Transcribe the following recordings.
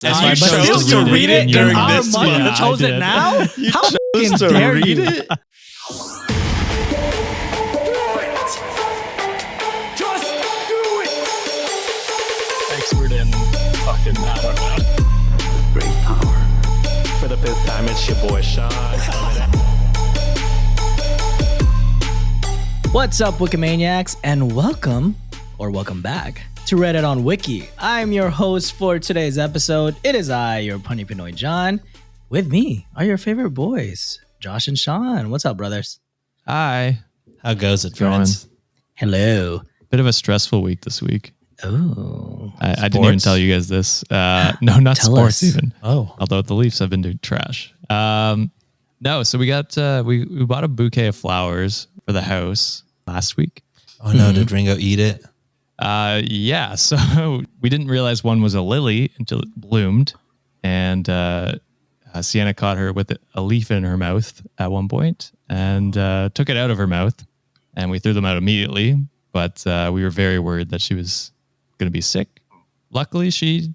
You chose to read it during this month. month. You chose it now? You How chose to dare read you? it? Expert in fucking, I don't know. Great power. For the fifth time, it's your boy Sean. What's up, Wikimaniacs, and welcome back to Reddit on Wiki. I'm your host for today's episode. It is I, your punny Pinoy John. With me are your favorite boys, Josh and Sean. What's up, brothers? Hi. How goes it, Going. friends? Hello. Bit of a stressful week this week. Oh, I didn't even tell you guys this. No, not Tell sports us. even. Oh. Although the Leafs have been doing trash. No, so we got we bought a bouquet of flowers for the house last week. Oh no, did Ringo eat it? Yeah, so we didn't realize one was a lily until it bloomed, and Sienna caught her with a leaf in her mouth at one point and took it out of her mouth, and we threw them out immediately. But we were very worried that she was going to be sick. Luckily, she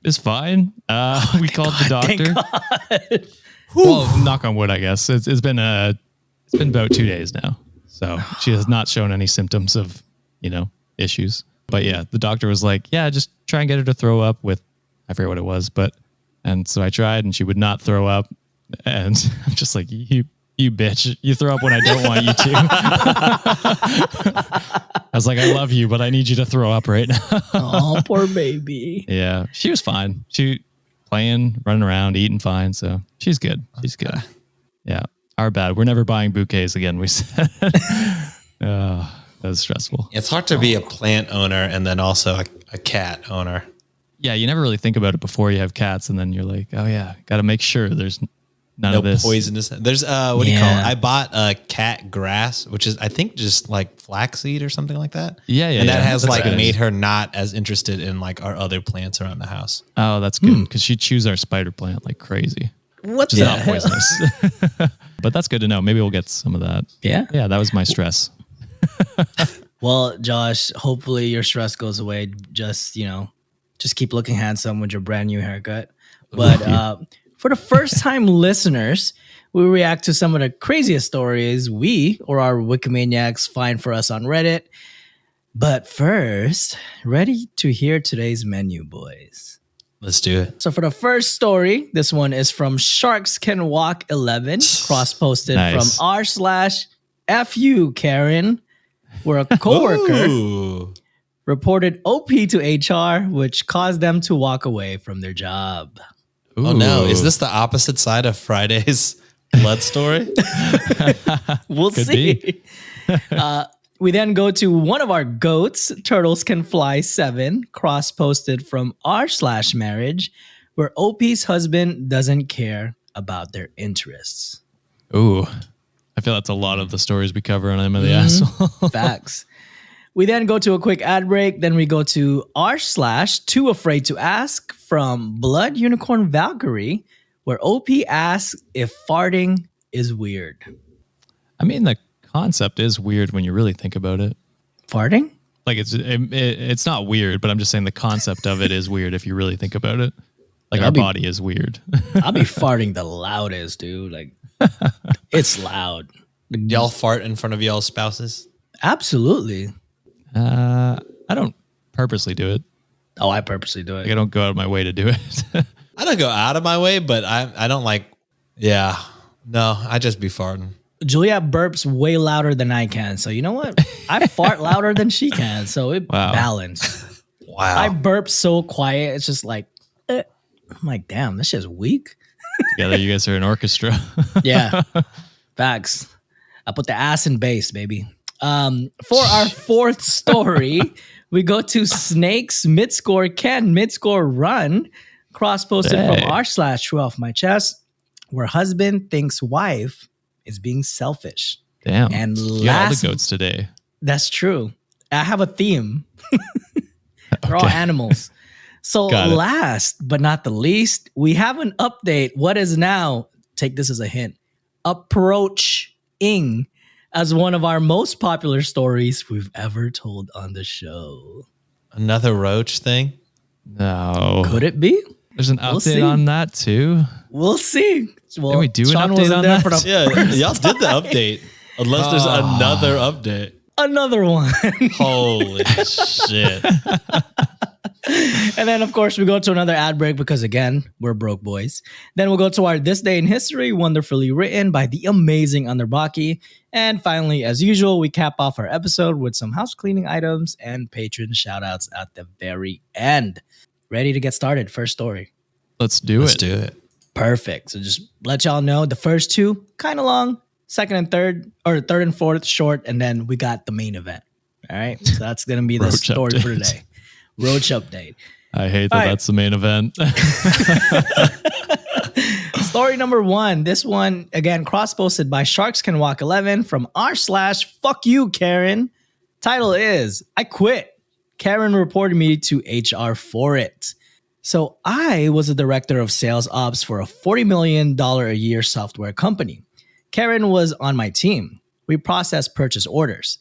is fine. We called the doctor. Well, knock on wood, I guess. It's been about 2 days now, so she has not shown any symptoms of issues. But yeah, the doctor was like, yeah, just try and get her to throw up with, I forget what it was, and so I tried and she would not throw up. And I'm just like, you bitch, you throw up when I don't want you to. I was like, I love you, but I need you to throw up right now. Oh, poor baby. Yeah, she was fine. She playing, running around, eating fine. So she's good. She's good. Yeah, our bad. We're never buying bouquets again, we said. That was stressful. It's hard to be a plant owner and then also a cat owner. Yeah, you never really think about it before you have cats, and then you're like, oh yeah, got to make sure there's none No of this. poisonous. There's what do you call it? I bought cat grass, which is I think just like flaxseed or something like that. Yeah, and that has That's like good. made her not as interested in like our other plants around the house. Oh, that's good because she chews our spider plant like crazy. What Which is the not hell? poisonous. But that's good to know. Maybe we'll get some of that. Yeah. Yeah, that was my stress. Well, Josh, hopefully your stress goes away. Just keep looking handsome with your brand new haircut. But for the first time listeners, we react to some of the craziest stories we or our Wikimaniacs find for us on Reddit. But first, ready to hear today's menu, boys. Let's do it. So for the first story, this one is from Sharks Can Walk 11, cross-posted Nice. from r/FU Karen, where a coworker Ooh. reported OP to HR, which caused them to walk away from their job. Oh no, is Ooh. this the opposite side of Friday's blood story? We'll Could see. We then go to one of our goats, Turtles Can Fly 7, cross-posted from r/marriage, where OP's husband doesn't care about their interests. Ooh, I feel that's a lot of the stories we cover on Am I the Asshole. Facts. We then go to a quick ad break. Then we go to r/Too Afraid to Ask from Blood Unicorn Valkyrie, where OP asks if farting is weird. I mean, the concept is weird when you really think about it. Farting? Like it's not weird, but I'm just saying the concept of it is weird if you really think about it. Like That'd our be- body is weird. I'll be farting the loudest, dude. Like, it's loud. Y'all fart in front of y'all's spouses? Absolutely. I don't purposely do it. Oh, I purposely do Like I it. don't go out of my way to do it. I don't go out of my way, but I don't like. Yeah, no, I just be farting. Julia burps way louder than I can. So you know what? I fart louder than she can. So it Wow. Wow. I burp so quiet. It's just like, I'm like, damn, this shit's weak. Together, you guys are an orchestra. Yeah. Facts. I put the ass in bass, baby. For our fourth story, we go to Snakes Midscore Can Midscore Run, cross-posted Hey. from r/True Off My Chest, where husband thinks wife is being selfish. Damn. And You got all last, the goats today. that's true. I have a theme. They're all Okay. animals. So Got it. last but not the least, we have an update. What is now, take this as a hint, approaching as one of our most popular stories we've ever told on the show. Another roach thing? No. Could it be? There's an update on that too. We'll see. Well, Can we do Sean an update wasn't on there that? for the Yeah, y'all did the update. Unless there's another update. another one. Holy shit. And then, of course, we go to another ad break because, again, we're broke boys. Then we'll go to our This Day in History, wonderfully written by the amazing Underbaki. And finally, as usual, we cap off our episode with some house cleaning items and patron shout-outs at the very end. Ready to get started. First story. Let's do it. Perfect. So just let y'all know, the first two, kind of long. Second and third, or third and fourth, short. And then we got the main event. All right? So that's going to be the Roach story update. for today. Roach update. I hate that All right. that's the main event. Story number one. This one, again, cross-posted by Sharks Can Walk 11 from r/fuck you, Karen. Title is, I quit. Karen reported me to HR for it. So I was a director of sales ops for a $40 million a year software company. Karen was on my team. We processed purchase orders.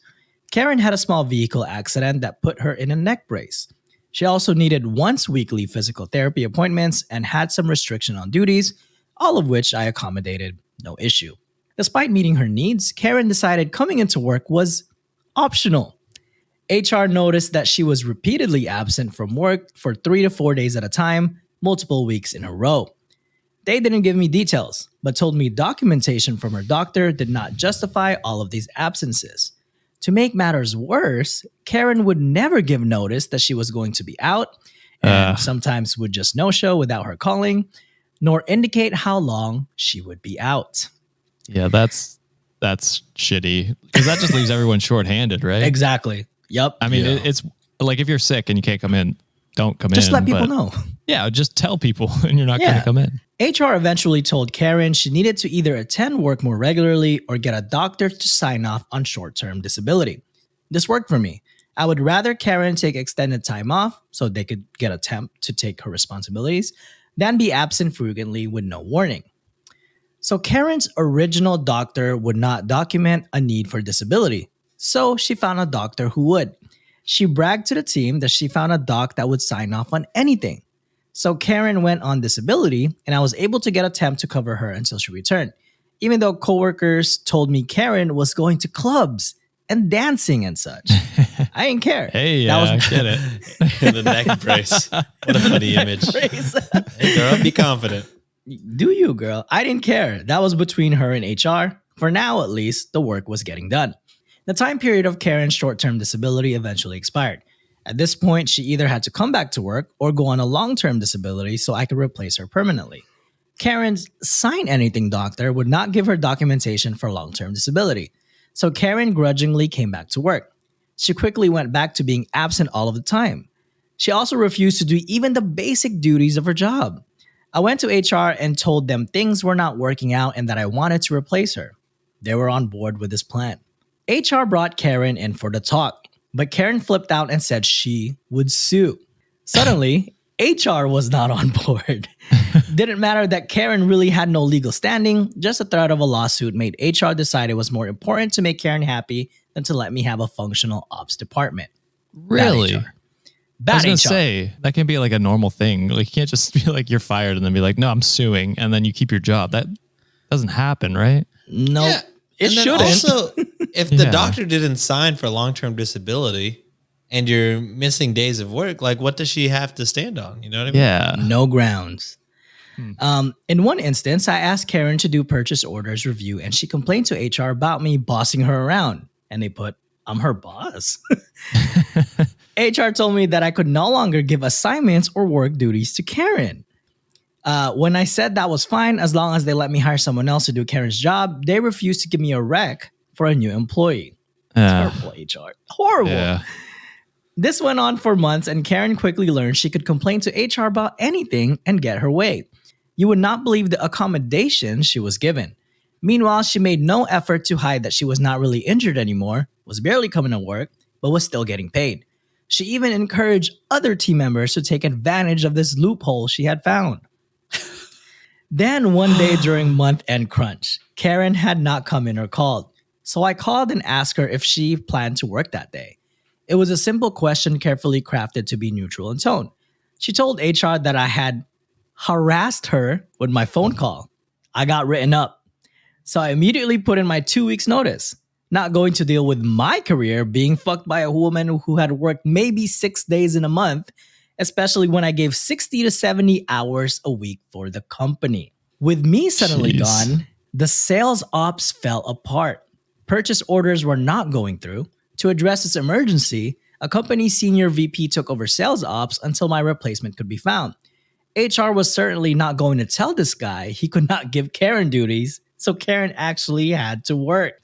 Karen had a small vehicle accident that put her in a neck brace. She also needed once weekly physical therapy appointments and had some restriction on duties, all of which I accommodated, no issue. Despite meeting her needs, Karen decided coming into work was optional. HR noticed that she was repeatedly absent from work for 3 to 4 days at a time, multiple weeks in a row. They didn't give me details, but told me documentation from her doctor did not justify all of these absences. To make matters worse, Karen would never give notice that she was going to be out, and sometimes would just no-show without her calling, nor indicate how long she would be out. Yeah, that's shitty because that just leaves everyone shorthanded, right? Exactly. Yep. I mean, it's like if you're sick and you can't come in, don't come in. Just let people know. Yeah, just tell people and you're not going to come in. HR eventually told Karen she needed to either attend work more regularly or get a doctor to sign off on short-term disability. This worked for me. I would rather Karen take extended time off so they could get a temp to take her responsibilities than be absent frequently with no warning. So Karen's original doctor would not document a need for disability, so she found a doctor who would. She bragged to the team that she found a doc that would sign off on anything. So Karen went on disability, and I was able to get a temp to cover her until she returned, even though coworkers told me Karen was going to clubs and dancing and such. I didn't care. Hey, I get it. The neck brace. What a funny image. Hey, girl, be confident. Do you, girl? I didn't care. That was between her and HR. For now, at least, the work was getting done. The time period of Karen's short-term disability eventually expired. At this point, she either had to come back to work or go on a long-term disability so I could replace her permanently. Karen's sign anything doctor would not give her documentation for long-term disability, so Karen grudgingly came back to work. She quickly went back to being absent all of the time. She also refused to do even the basic duties of her job. I went to HR and told them things were not working out and that I wanted to replace her. They were on board with this plan. HR brought Karen in for the talk, but Karen flipped out and said she would sue. Suddenly, HR was not on board. Didn't matter that Karen really had no legal standing, just a threat of a lawsuit made HR decide it was more important to make Karen happy than to let me have a functional ops department. Really? Bad I was HR. going to say, that can be like a normal thing. Like, you can't just be like, you're fired and then be like, no, I'm suing. And then you keep your job. That doesn't happen, right? No, Yeah. it And then shouldn't. Also, if the Yeah. doctor didn't sign for long-term disability and you're missing days of work, like what does she have to stand on? You know what I mean? Yeah. No grounds. In one instance, I asked Karen to do purchase orders review and she complained to HR about me bossing her around. And they put, I'm her boss. HR told me that I could no longer give assignments or work duties to Karen. When I said that was fine, as long as they let me hire someone else to do Karen's job, they refused to give me a rec for a new employee. Horrible HR. Horrible. Yeah. This went on for months, and Karen quickly learned she could complain to HR about anything and get her way. You would not believe the accommodation she was given. Meanwhile, she made no effort to hide that she was not really injured anymore, was barely coming to work, but was still getting paid. She even encouraged other team members to take advantage of this loophole she had found. Then one day during month-end crunch, Karen had not come in or called. So I called and asked her if she planned to work that day. It was a simple question carefully crafted to be neutral in tone. She told HR that I had harassed her with my phone call. I got written up. So I immediately put in my 2 weeks notice, not going to deal with my career being fucked by a woman who had worked maybe 6 days in a month, especially when I gave 60 to 70 hours a week for the company. With me suddenly gone, the sales ops fell apart. Purchase orders were not going through. To address this emergency, a company senior VP took over sales ops until my replacement could be found. HR was certainly not going to tell this guy he could not give Karen duties, so Karen actually had to work.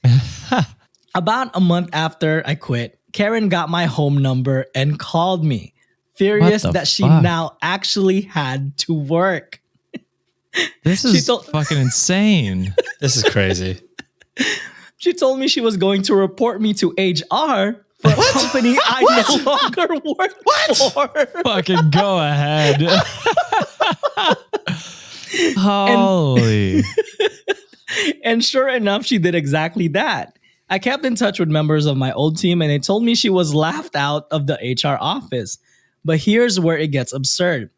About a month after I quit, Karen got my home number and called me, furious that she now actually had to work. This is fucking insane. This is crazy. She told me she was going to report me to HR for a company I no longer work for. Fucking go ahead. Holy. And sure enough, she did exactly that. I kept in touch with members of my old team and they told me she was laughed out of the HR office. But here's where it gets absurd.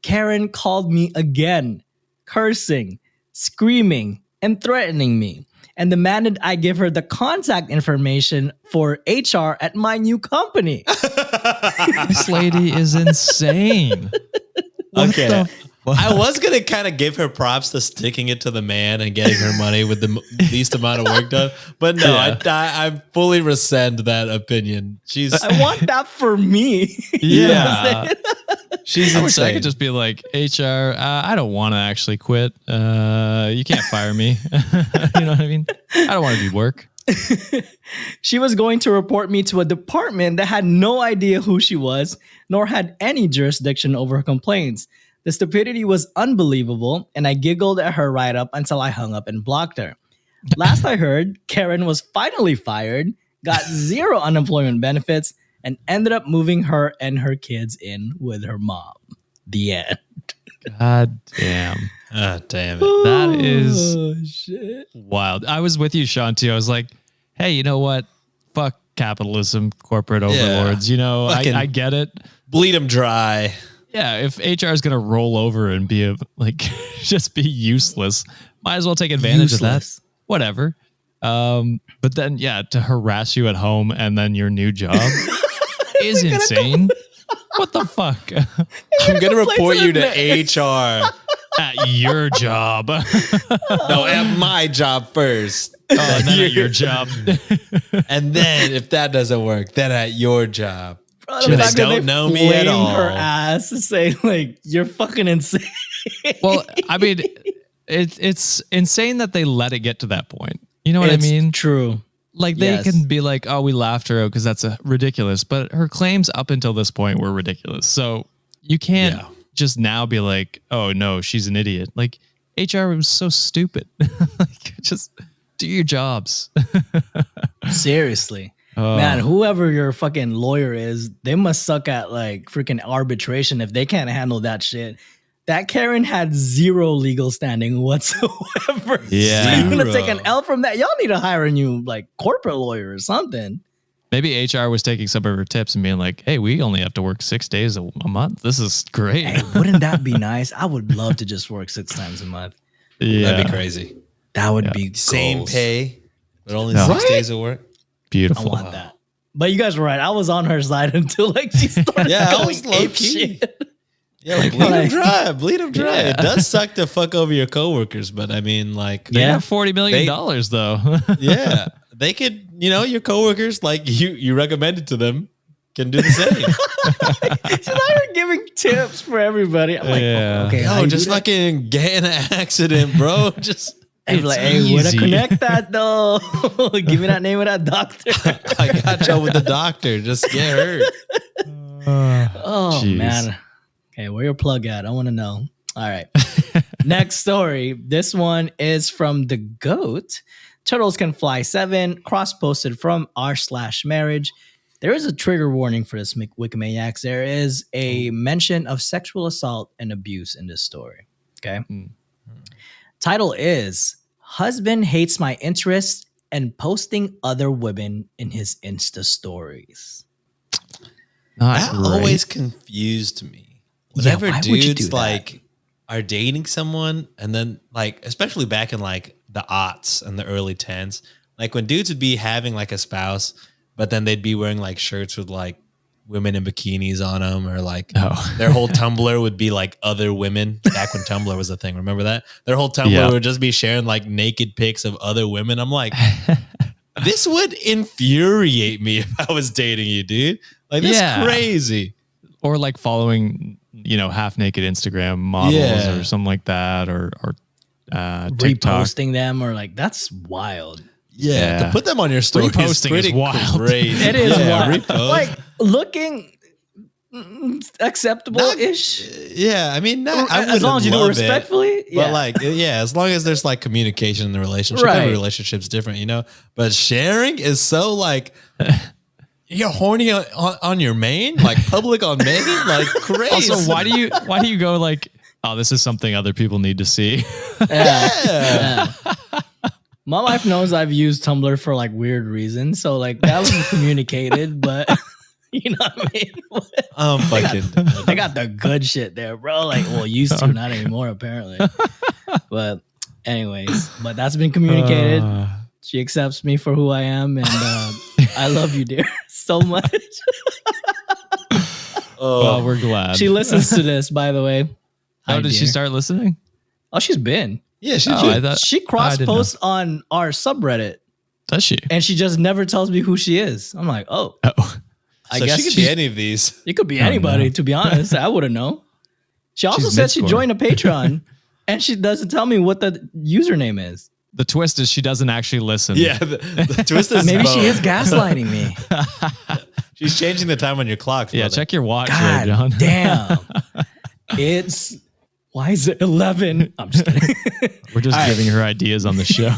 Karen called me again, cursing, screaming, and threatening me, and demanded I give her the contact information for HR at my new company. This lady is insane. Okay. I was going to kind of give her props to sticking it to the man and getting her money with the least amount of work done. But no, I fully rescind that opinion. I want that for me. Yeah. She's I wish insane. I could just be like, HR, I don't want to actually quit. You can't fire me. You know what I mean? I don't want to do work. She was going to report me to a department that had no idea who she was, nor had any jurisdiction over her complaints. The stupidity was unbelievable, and I giggled at her write-up until I hung up and blocked her. Last I heard, Karen was finally fired, got 0 unemployment benefits, and ended up moving her and her kids in with her mom. The end. God damn. Ah, damn it. That is shit. wild. I was with you, Sean, too. I was like, hey, you know what? Fuck capitalism, corporate overlords. You know, I get it. Bleed them dry. Yeah, if HR is going to roll over and be just be useless, might as well take advantage of that. Whatever. But then, to harass you at home and then your new job is insane. What the fuck? I'm going to report you to HR. At your job. No, at my job first. And then at your job. And then if that doesn't work, then at your job. They don't know me at all. Her ass to say like you're fucking insane. Well, I mean, it's insane that they let it get to that point. You know what I mean? True. Like they can be like, "Oh, we laughed her out because that's ridiculous," but her claims up until this point were ridiculous. So you can't just now be like, "Oh no, she's an idiot." Like HR was so stupid. Like just do your jobs. Seriously. Man, whoever your fucking lawyer is, they must suck at like freaking arbitration if they can't handle that shit. That Karen had 0 legal standing whatsoever. Yeah. So you're gonna take an L from that. Y'all need to hire a new like corporate lawyer or something. Maybe HR was taking some of her tips and being like, "Hey, we only have to work 6 days a month. This is great." Hey, wouldn't that be nice? I would love to just work 6 times a month. Yeah. That'd be crazy. That would be Same goals. pay, but only 6 days of work. Beautiful. I want that. But you guys were right. I was on her side until like she started going ape shit. Yeah, like, bleed them dry. Bleed them dry. Yeah. It does suck to fuck over your coworkers, but I mean, like, They have $40 million though. yeah, they could. You know, your coworkers, like you recommended to them, can do the same. She's out here giving tips for everybody. I'm like, okay, no, just fucking get in an accident, bro. Just. Hey, like, hey, where to connect that though? Give me that name of that doctor. I got you with the doctor. Just get hurt. Oh Jeez. man. Okay, where your plug at? I want to know. All right. Next story. This one is from the GOAT. Turtles Can Fly 7, cross-posted from r/marriage. There is a trigger warning for this Wikimaniacs. There is a mention of sexual assault and abuse in this story. Okay. Title is Husband Hates My Interests and Posting Other Women in His Insta Stories. Not That great. always confused me. Whenever why would you dudes do that? like are dating someone, and then like, especially back in like the aughts and the early tens, like when dudes would be having like a spouse, but then they'd be wearing like shirts with like women in bikinis on them, or like their whole Tumblr would be like other women. Back when Tumblr was a thing, remember that? Their whole Tumblr would just be sharing like naked pics of other women. I'm like, this would infuriate me if I was dating you, dude. Like, that's crazy. Or like following, half naked Instagram models or something like that, or TikTok. Reposting them, or like, that's wild. Yeah, to put them on your story Reposting is wild. Crazy. It is wild. Repost. Like, looking acceptable-ish. Yeah, I mean, as long as you do it respectfully. But like, as long as there's like communication in the relationship. Right. Every relationship's different, But sharing is so like, you're horny on your main, like public on main, like crazy. Also, why do you go like, oh, this is something other people need to see? Yeah. My wife knows I've used Tumblr for like weird reasons, so like that wasn't communicated, but you know what I mean? They got the good shit there, bro. Like, well, used to, not anymore, apparently. But anyways, that's been communicated. She accepts me for who I am, and I love you, dear, so much. Well, we're glad. She listens to this, by the way. How did she start listening? Oh, she's been. Yeah, she cross-posts on our subreddit. Does she? And she just never tells me who she is. I'm like, I guess she could be any of these. It could be anybody, to be honest. I wouldn't know. She also said she joined a Patreon, and she doesn't tell me what the username is. The twist is she doesn't actually listen. Yeah, the twist is maybe she is gaslighting me. She's changing the time on your clock. Yeah, check your watch, God John. Damn. Why is it 11? I'm just kidding. We're just giving her ideas on the show.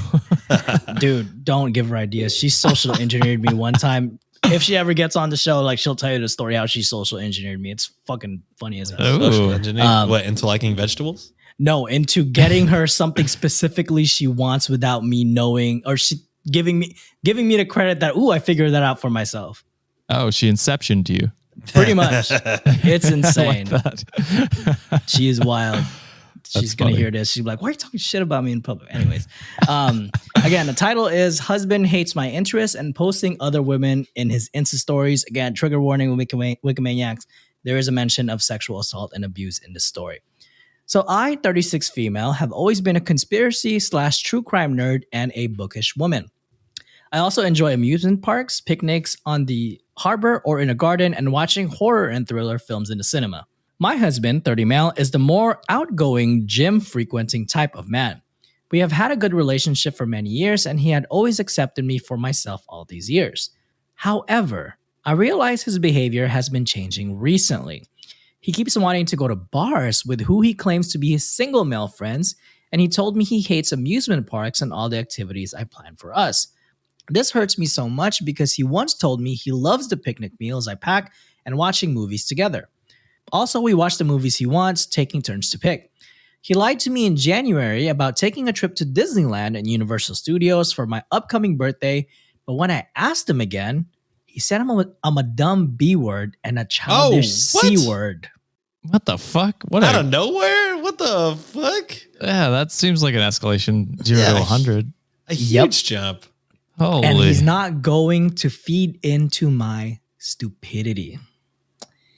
Dude, don't give her ideas. She social engineered me one time. If she ever gets on the show, like, she'll tell you the story how she social engineered me. It's fucking funny as hell. Social engineering? What, into liking vegetables? No, into getting her something specifically she wants without me knowing, or she giving me the credit that, I figured that out for myself. Oh, she inceptioned you. Pretty much. It's insane. She is wild. She's going to hear this. She's like, why are you talking shit about me in public? Anyways. Again, the title is Husband Hates My Interests and Posting Other Women in His Insta Stories. Again, trigger warning with Wikimaniacs. There is a mention of sexual assault and abuse in the story. So I, 36 female, have always been a conspiracy/true crime nerd and a bookish woman. I also enjoy amusement parks, picnics on the harbor or in a garden, and watching horror and thriller films in the cinema. My husband, 30 male, is the more outgoing, gym-frequenting type of man. We have had a good relationship for many years, and he had always accepted me for myself all these years. However, I realize his behavior has been changing recently. He keeps wanting to go to bars with who he claims to be his single male friends, and he told me he hates amusement parks and all the activities I plan for us. This hurts me so much because he once told me he loves the picnic meals I pack and watching movies together. Also, we watch the movies he wants, taking turns to pick. He lied to me in January about taking a trip to Disneyland and Universal Studios for my upcoming birthday, but when I asked him again, he said I'm a dumb B word and a childish C word. What the fuck? Out of nowhere? What the fuck? Yeah, that seems like an escalation 0 to 100. A huge jump. Holy. And he's not going to feed into my stupidity.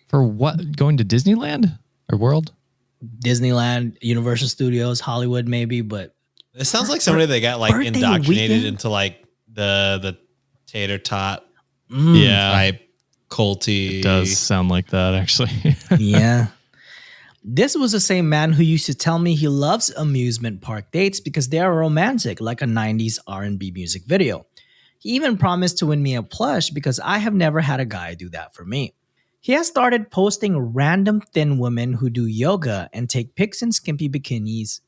For what? Going to Disneyland or World? Disneyland, Universal Studios, Hollywood maybe, but it sounds like somebody that got like indoctrinated into like the tater tot type culty. It does sound like that, actually. Yeah. This was the same man who used to tell me he loves amusement park dates because they are romantic, like a 90s R&B music video. He even promised to win me a plush because I have never had a guy do that for me. He has started posting random thin women who do yoga and take pics in skimpy bikinis.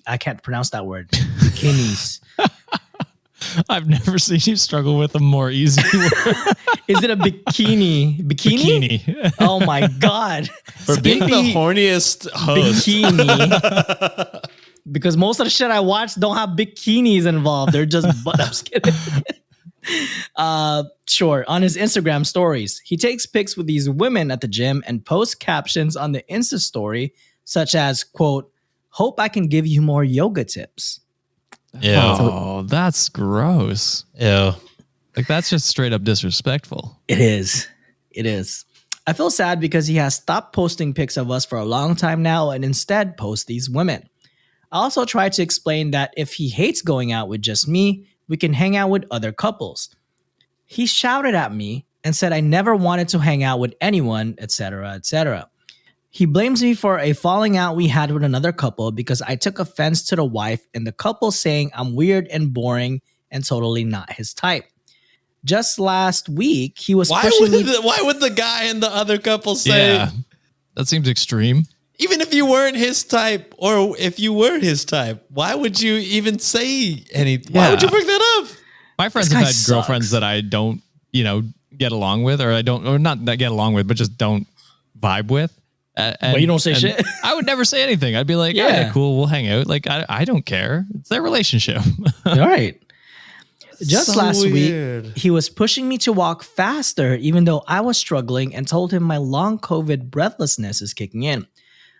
I can't pronounce that word. Bikinis. I've never seen you struggle with a more easy word. Is it a bikini? Bikini? Oh my God. For being the horniest host. Bikini. Because most of the shit I watch don't have bikinis involved. They're just I'm just kidding. Sure. On his Instagram stories, he takes pics with these women at the gym and posts captions on the Insta story such as, quote, hope I can give you more yoga tips. Ew. Oh, that's gross. Ew. Like, that's just straight up disrespectful. It is. It is. I feel sad because he has stopped posting pics of us for a long time now and instead posts these women. I also tried to explain that if he hates going out with just me, we can hang out with other couples. He shouted at me and said I never wanted to hang out with anyone, etc., etc. He blames me for a falling out we had with another couple because I took offense to the wife and the couple saying I'm weird and boring and totally not his type. Just last week, he was pushing me. Why would the guy and the other couple say, Yeah, that seems extreme. even if you weren't his type or if you were his type, why would you even say anything? Why would you bring that up? My friends This have guy had sucks. girlfriends that I don't, get along with, or not that get along with, but just don't vibe with. But you don't say shit? I would never say anything. I'd be like, Yeah. yeah, cool, we'll hang out. Like, I don't care. It's their relationship. All right. Just So last weird. week, he was pushing me to walk faster, even though I was struggling, and told him my long COVID breathlessness is kicking in.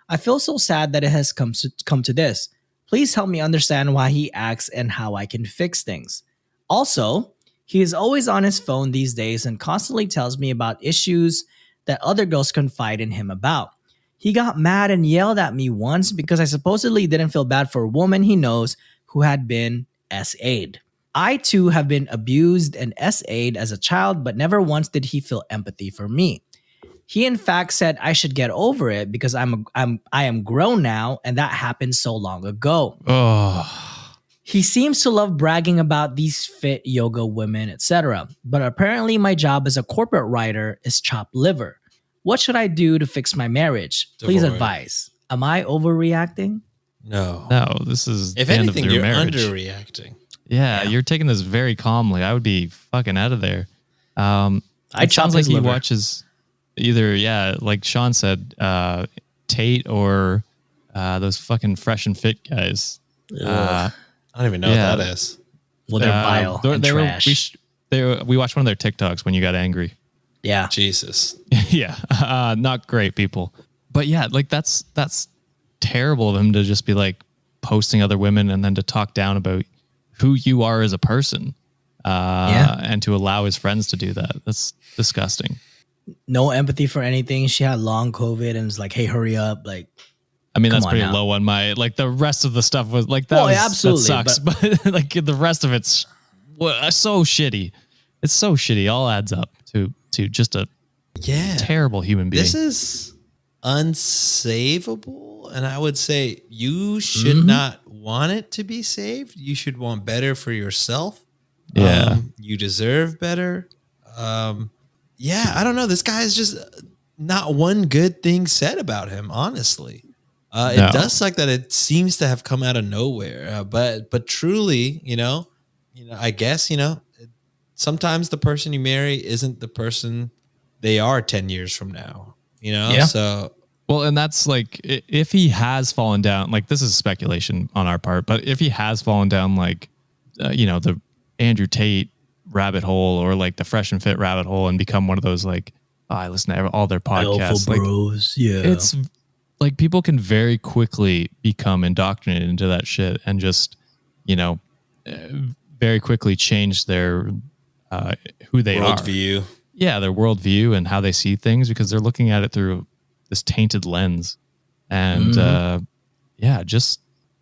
I feel so sad that it has come to this. Please help me understand why he acts and how I can fix things. Also, he is always on his phone these days and constantly tells me about issues that other girls confide in him about. He got mad and yelled at me once because I supposedly didn't feel bad for a woman he knows who had been SA'd. I too have been abused and SA'd as a child, but never once did he feel empathy for me. He in fact said I should get over it because I am grown now and that happened so long ago. Oh, He seems to love bragging about these fit yoga women, etc. But apparently my job as a corporate writer is chopped liver. What should I do to fix my marriage? Please Avoid. advise. Am I overreacting? No. no, this is If the end anything, of their you're marriage. underreacting. Yeah, you're taking this very calmly. I would be fucking out of there. I It chop sounds like his he liver. watches either, like Sean said, Tate or those fucking Fresh and Fit guys. I don't even know Yeah. what that is. Well, they're vile and trash. We watched one of their TikToks when you got angry. Yeah. Jesus. Yeah, not great people. But yeah, like that's terrible of him to just be like posting other women and then to talk down about who you are as a person. And to allow his friends to do that. That's disgusting. No empathy for anything. She had long COVID and was like, hey, hurry up. Like, I mean, Come that's on pretty now. low on my, like the rest of the stuff was like, that, Well, was, yeah, absolutely, that sucks. But like the rest of it's so shitty. It's so shitty. All adds up to just a Yeah. terrible human being. This is unsavable. And I would say you should not want it to be saved. You should want better for yourself. Yeah. You deserve better. Yeah, I don't know. This guy is just not one good thing said about him, honestly. No. It does suck that it seems to have come out of nowhere. But truly, I guess, sometimes the person you marry isn't the person they are 10 years from now, Yeah. So Well, and that's like, if he has fallen down, like this is speculation on our part, but if he has fallen down, like, the Andrew Tate rabbit hole or like the Fresh and Fit rabbit hole and become one of those, like, I listen to all their podcasts. alpha Like, bros. Yeah. it's like people can very quickly become indoctrinated into that shit and just, very quickly change their, who they are. worldview. Yeah, their worldview and how they see things because they're looking at it through this tainted lens. And just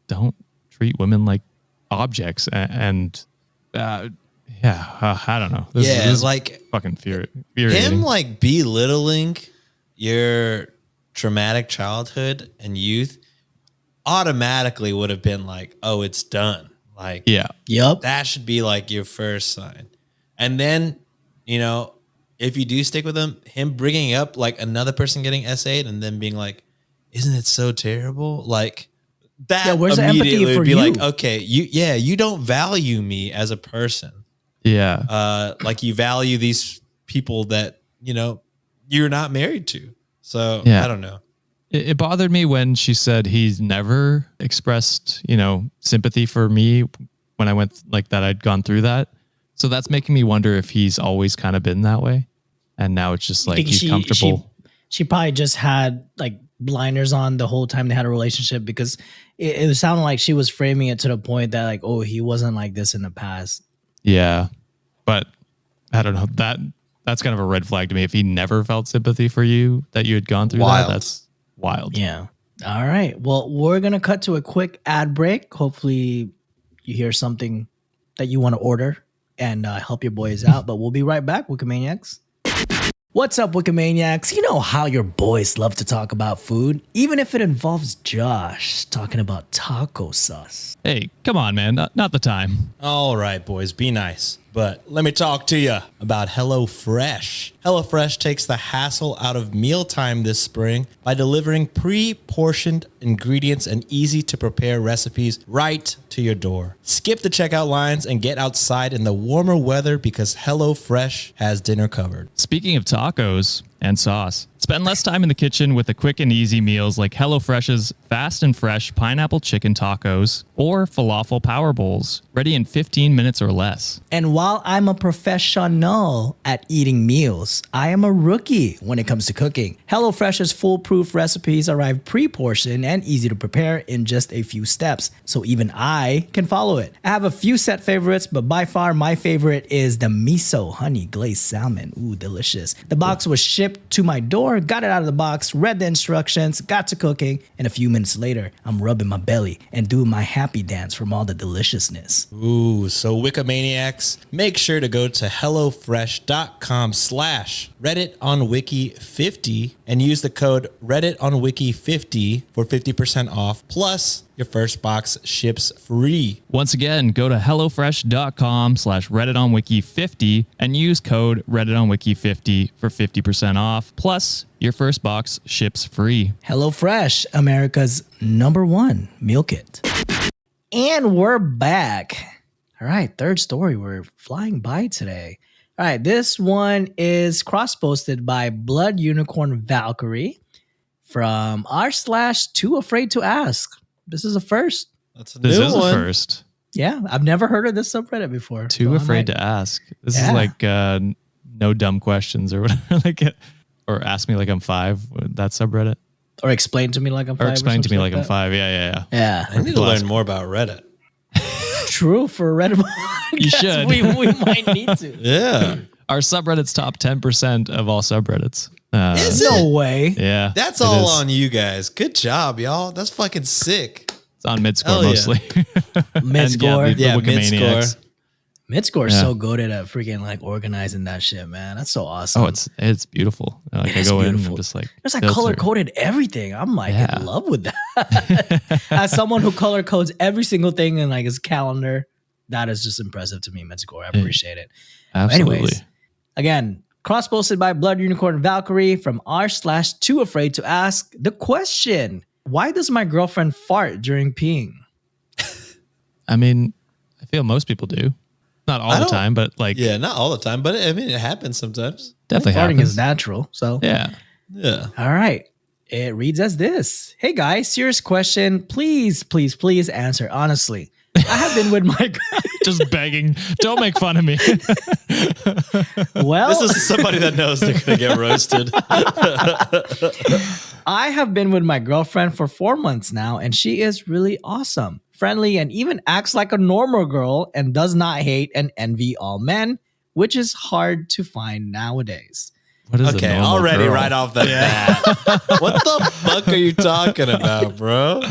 don't treat women like objects. I don't know. This is like fucking infuriating. him like belittling your traumatic childhood and youth automatically would have been like, oh, it's done. Like, Yeah. Yep. that should be like your first sign. And then, if you do stick with him bringing up like another person getting SA'd and then being like, isn't it so terrible? Like that Yeah, where's the empathy immediately for would be you? like, okay, you don't value me as a person. Yeah. Like you value these people that, you're not married to. So Yeah. I don't know. It bothered me when she said he's never expressed, sympathy for me when I went like that. I'd gone through that. So that's making me wonder if he's always kind of been that way. And now it's just like think he's comfortable. She probably just had like blinders on the whole time they had a relationship, because it sounded like she was framing it to the point that like, oh, he wasn't like this in the past. Yeah, but I don't know, that's kind of a red flag to me. If he never felt sympathy for you, that you had gone through that, that's wild. Yeah. All right. Well, we're gonna cut to a quick ad break. Hopefully, you hear something that you want to order and help your boys out. But we'll be right back, Wikimaniacs. What's up, Wikimaniacs? You know how your boys love to talk about food, even if it involves Josh talking about taco sauce. Hey, come on, man. Not the time. All right, boys, be nice. But let me talk to you about HelloFresh. HelloFresh takes the hassle out of mealtime this spring by delivering pre-portioned ingredients and easy-to-prepare recipes right to your door. Skip the checkout lines and get outside in the warmer weather because HelloFresh has dinner covered. Speaking of tacos and sauce, spend less time in the kitchen with the quick and easy meals like HelloFresh's fast and fresh pineapple chicken tacos or falafel power bowls, ready in 15 minutes or less. And while I'm a professional at eating meals, I am a rookie when it comes to cooking. HelloFresh's foolproof recipes arrive pre-portioned and easy to prepare in just a few steps, so even I can follow it. I have a few set favorites, but by far my favorite is the miso honey glazed salmon. Ooh, delicious. The box was shipped to my door, got it out of the box, read the instructions, got to cooking, and a few minutes later, I'm rubbing my belly and doing my happy dance from all the deliciousness. Ooh, so Wikimaniacs, make sure to go to HelloFresh.com/RedditOnWiki50 and use the code RedditOnWiki50 for 50% off, plus your first box ships free. Once again, go to HelloFresh.com/RedditOnWiki50 and use code RedditOnWiki50 for 50% off, plus your first box ships free. HelloFresh, America's #1 meal kit. And we're back. All right, third story. We're flying by today. All right, this one is cross-posted by Blood Unicorn Valkyrie from r/TooAfraidToAsk. This is a first. That's a This new is one. a first. Yeah, I've never heard of this subreddit before. Too afraid to ask. This is like no dumb questions or whatever. Or ask me like I'm 5. That subreddit. Or explain to me like I'm 5. Or explain to me like I'm that. 5. Yeah. Yeah. I need to learn more about Reddit. True for Reddit. You should. We might need to. Yeah. Our subreddit's top 10% of all subreddits. Is No it? way. Yeah. That's it all is. on you guys. Good job, y'all. That's fucking sick. It's on Midscore Hell yeah. mostly. Midscore. And, Yeah, the Wikimaniacs. Midscore. Midscore is Yeah. so good at freaking like organizing that shit, man. That's so awesome. Oh, it's beautiful. Like It I is go in beautiful. and just like There's like filter. color coded everything. I'm like Yeah. in love with that. As someone who color codes every single thing in like his calendar, that is just impressive to me, Midscore. I appreciate it. Absolutely. Anyways, again, cross posted by Blood Unicorn Valkyrie from r/TooAfraidToAsk. The question: why does my girlfriend fart during peeing? I mean, I feel most people do. Not all the don't- time, but like Yeah, not all the time, but I mean, it happens sometimes. definitely Farting happens. is natural. So Yeah. Yeah. all right. It reads as this. Hey guys, serious question. Please answer honestly. I have been with my Just begging. Don't make fun of me. well. This is somebody that knows they're going to get roasted. I have been with my girlfriend for 4 months now, and she is really awesome, friendly, and even acts like a normal girl and does not hate and envy all men, which is hard to find nowadays. What is a Okay, normal already girl? right off the bat. What the fuck are you talking about, bro?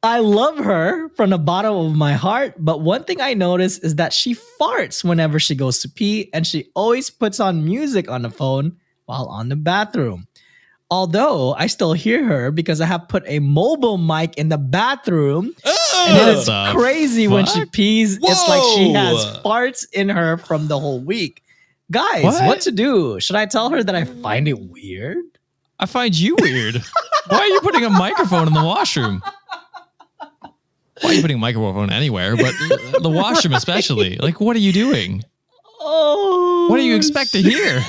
I love her from the bottom of my heart, but one thing I notice is that she farts whenever she goes to pee, and she always puts on music on the phone while on the bathroom. Although I still hear her because I have put a mobile mic in the bathroom, and it is the crazy when she fuck? pees. It's like she has Whoa. farts in her from the whole week. Guys, what to do? Should I tell her that I find it weird? I find you weird. Why are you putting a microphone in the washroom? Why are you putting a microphone anywhere, but the washroom especially? Like, what are you doing? Oh, What do you expect to hear?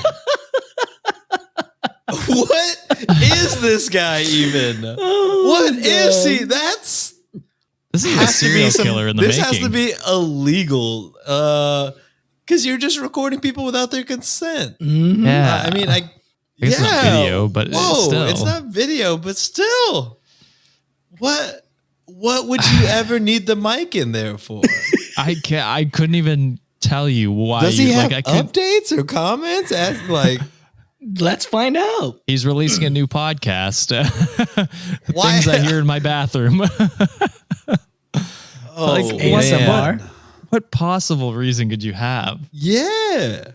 What is this guy even? What is he? That's This is a has to be serial killer in the this making. has to be illegal. Because you're just recording people without their consent. Mhm. Yeah. I mean, I guess it's not video, but still. It's not video, but still. What would you ever need the mic in there for? I couldn't even tell you why. Does he have I could, updates or comments? Let's find out. He's releasing a new podcast. Why? Things I hear in my bathroom. ASMR. What possible reason could you have? Yeah.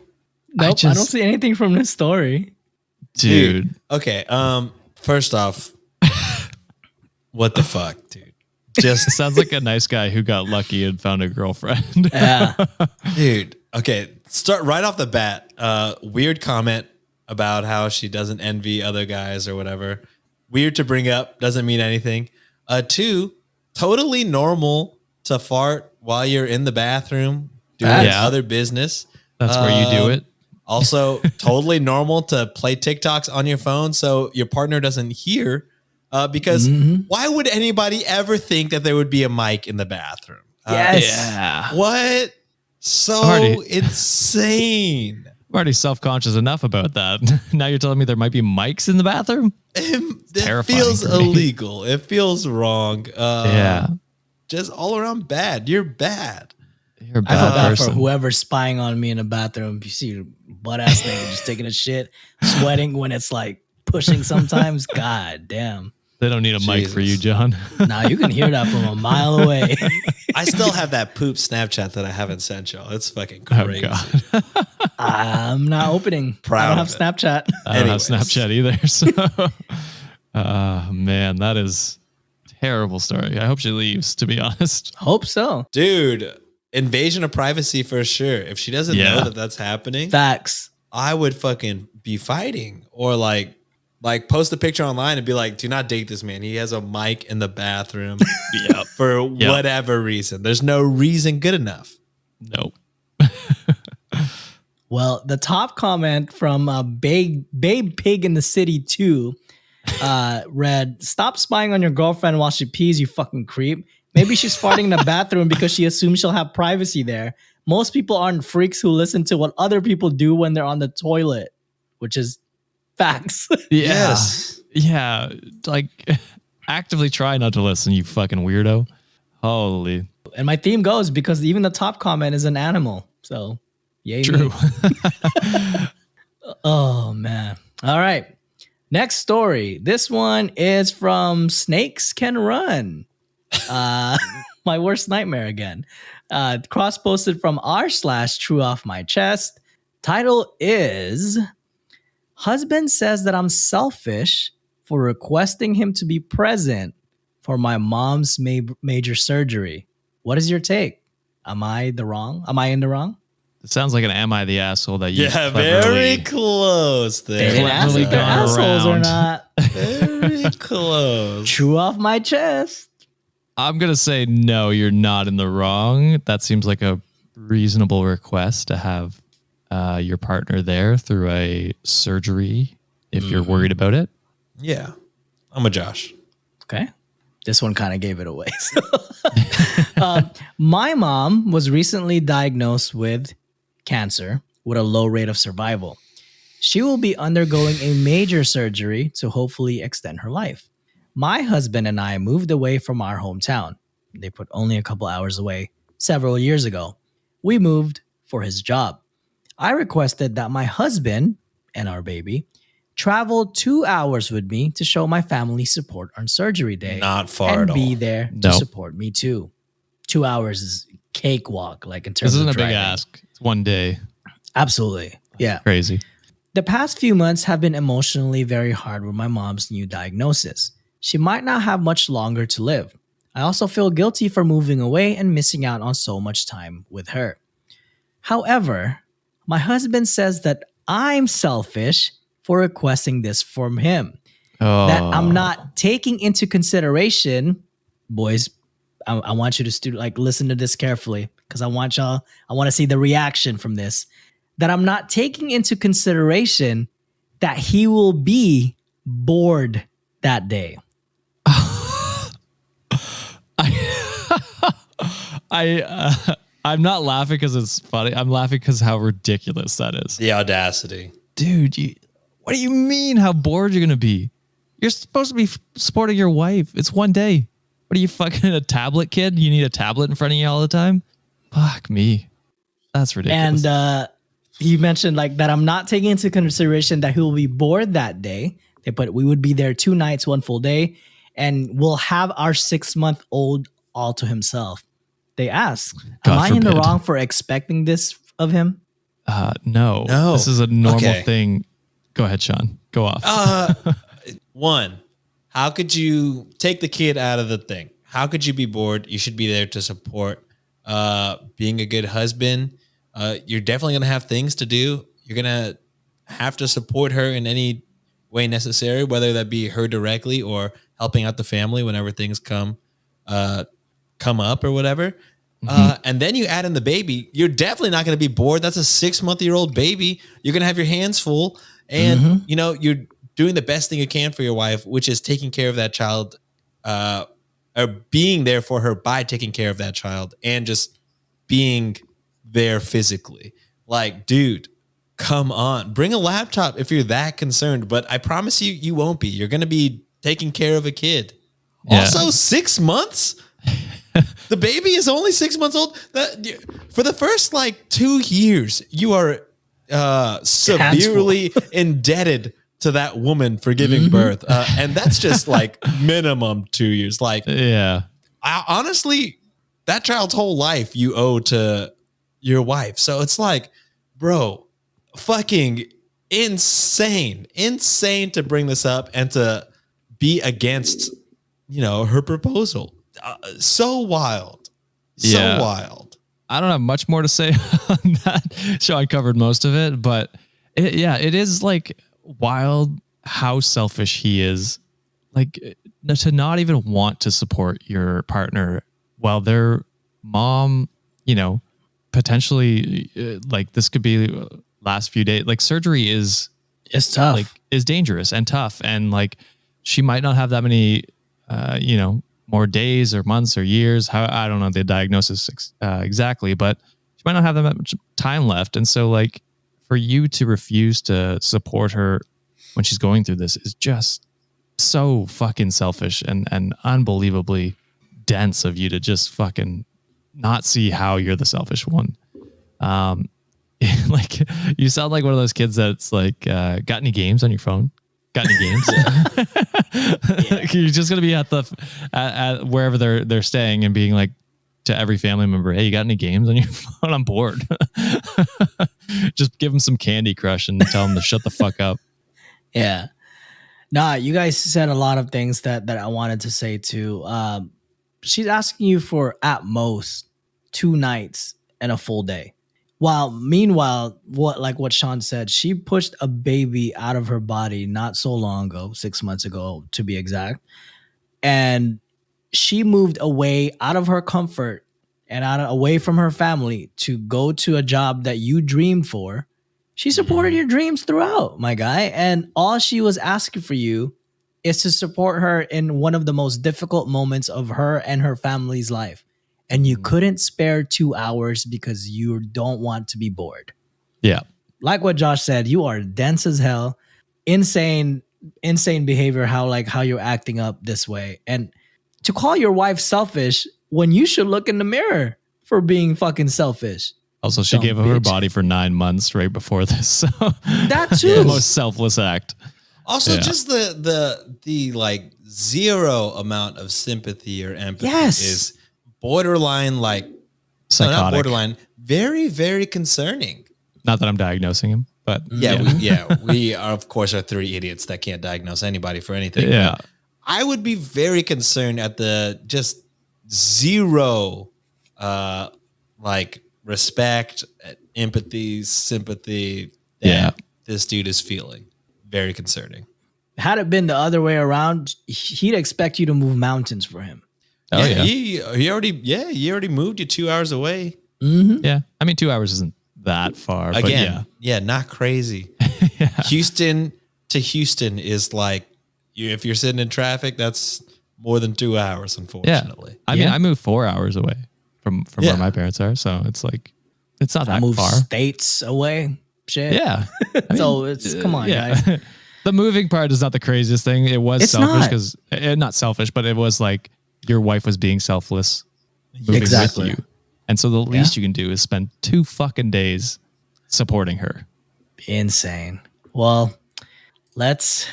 Nope, I don't see anything from this story. Dude. Okay. First off, what the fuck, dude? Just sounds like a nice guy who got lucky and found a girlfriend. Yeah. Dude. Okay. Start right off the bat. Weird comment about how she doesn't envy other guys or whatever. Weird to bring up. Doesn't mean anything. Two, totally normal to fart while you're in the bathroom doing other business. That's where you do it. Also, totally normal to play TikToks on your phone so your partner doesn't hear. Because why would anybody ever think that there would be a mic in the bathroom? Yes. What? So insane. I'm already self-conscious enough about that. Now you're telling me there might be mics in the bathroom? It feels illegal. It feels wrong. Just all around bad. You're bad. You're a I feel bad bad person. for whoever's spying on me in the bathroom. You see butt ass nigga just taking a shit, sweating when it's like pushing sometimes. God damn. They don't need a mic for you, John. Nah, you can hear that from a mile away. I still have that poop Snapchat that I haven't sent y'all. It's fucking crazy. Oh, God. I'm not opening. Proud I don't of have it. Snapchat. I don't Anyways. have Snapchat either. So, man, that is a terrible story. I hope she leaves, to be honest. Hope so. Dude, invasion of privacy for sure. If she doesn't know that that's happening, Facts. I would fucking be fighting or like post a picture online and be like, do not date this man. He has a mic in the bathroom for whatever reason. There's no reason good enough. Nope. Well, the top comment from Babe Pig in the City 2 read, "Stop spying on your girlfriend while she pees, you fucking creep. Maybe she's farting in the bathroom because she assumes she'll have privacy there. Most people aren't freaks who listen to what other people do when they're on the toilet," which is facts. Yes. Yeah. Like, actively try not to listen, you fucking weirdo. Holy. And my theme goes because even the top comment is an animal. So, yay. True. Me. Oh, man. All right. Next story. This one is from Snakes Can Run. My worst nightmare again. Cross posted from r/true off my chest. Title is, "Husband says that I'm selfish for requesting him to be present for my mom's major surgery. What is your take? Am I in the wrong? It sounds like an "Am I the asshole" that you Yeah, very cleverly... close They there. didn't ask Cleverly if they're gone assholes or around. not. Very close. True off my chest. I'm going to say no, you're not in the wrong. That seems like a reasonable request to have your partner there through a surgery if you're worried about it. Yeah. I'm a Josh. Okay. This one kind of gave it away. My mom was recently diagnosed with cancer with a low rate of survival. She will be undergoing a major surgery to hopefully extend her life. My husband and I moved away from our hometown. They put only a couple hours away several years ago. We moved for his job. I requested that my husband and our baby travel 2 hours with me to show my family support on surgery day. Not far and at be all. there to Nope. support me too. 2 hours is cakewalk, like in terms This isn't of a big driving. ask. It's one day. Absolutely. Yeah. Crazy. The past few months have been emotionally very hard with my mom's new diagnosis. She might not have much longer to live. I also feel guilty for moving away and missing out on so much time with her. However, my husband says that I'm selfish for requesting this from him. Oh, That I'm not taking into consideration, boys. I want you to listen to this carefully because I want to see the reaction from this. That I'm not taking into consideration that he will be bored that day. I'm not laughing because it's funny. I'm laughing because how ridiculous that is. The audacity. Dude, What do you mean how bored you're going to be? You're supposed to be supporting your wife. It's one day. What are you, fucking a tablet kid? You need a tablet in front of you all the time? Fuck me. That's ridiculous. And you mentioned like that I'm not taking into consideration that he will be bored that day. They put we would be there 2 nights, 1 full day, and we'll have our 6-month-old all to himself. They ask, God am I in the forbid. wrong for expecting this of him? No. This is a normal thing. Go ahead, Sean. Go off. One, how could you take the kid out of the thing? How could you be bored? You should be there to support being a good husband. You're definitely going to have things to do. You're going to have to support her in any way necessary, whether that be her directly or helping out the family whenever things come up or whatever. And then you add in the baby. You're definitely not going to be bored. That's a 6-month-old baby. You're going to have your hands full, and you're doing the best thing you can for your wife, which is taking care of that child, or being there for her by taking care of that child and just being there physically. Like, dude, come on, bring a laptop if you're that concerned. But I promise you won't be. You're going to be taking care of a kid. Yeah. Also, 6 months. The baby is only 6 months old. For the first 2 years, you are severely indebted to that woman for giving birth, and that's just minimum 2 years. Honestly, that child's whole life you owe to your wife. So it's bro, fucking insane to bring this up and to be against, her proposal. So wild. So wild. I don't have much more to say on that. Sean covered most of it, but it is wild how selfish he is. To not even want to support your partner while their mom, potentially this could be last few days. Surgery is tough. Is dangerous and tough. And she might not have that many, more days or months or years. I don't know the diagnosis exactly, but she might not have that much time left. And so for you to refuse to support her when she's going through this is just so fucking selfish and unbelievably dense of you to just fucking not see how you're the selfish one. You sound like one of those kids that's got any games on your phone? Got any games? You're just gonna be at wherever they're staying and being to every family member, hey, you got any games on your phone? I'm bored. Just give them some Candy Crush and tell them to shut the fuck up. Yeah. Nah, you guys said a lot of things that I wanted to say too. She's asking you for at most 2 nights and a full day. Meanwhile, what Sean said, she pushed a baby out of her body not so long ago, 6 months ago to be exact. And she moved away out of her comfort and away from her family to go to a job that you dreamed for. She supported your dreams throughout, my guy. And all she was asking for you is to support her in one of the most difficult moments of her and her family's life. And you couldn't spare 2 hours because you don't want to be bored. Yeah. Like what Josh said, you are dense as hell. Insane behavior, how you're acting up this way. And to call your wife selfish when you should look in the mirror for being fucking selfish. Also, she gave up her body for 9 months right before this. So that too. The most selfless act. Also, just the zero amount of sympathy or empathy is borderline psychotic. Not borderline, very, very concerning. Not that I'm diagnosing him, but we are, of course, are 3 idiots that can't diagnose anybody for anything. Yeah. I would be very concerned at the just zero respect, empathy, sympathy that this dude is feeling. Very concerning. Had it been the other way around, he'd expect you to move mountains for him. Oh, he already moved you 2 hours away. Mm-hmm. Yeah. I mean, 2 hours isn't that far. Again, but not crazy. Houston to Houston is if you're sitting in traffic, that's more than 2 hours, unfortunately. I mean, I moved 4 hours away from where my parents are. So it's it's not that move far. states away. Shit. Yeah. So come on, guys. The moving part is not the craziest thing. It was It's selfish not. because not selfish, but it was like your wife was being selfless, moving Exactly. with you, and so the least you can do is spend 2 fucking days supporting her. Insane. Well, let's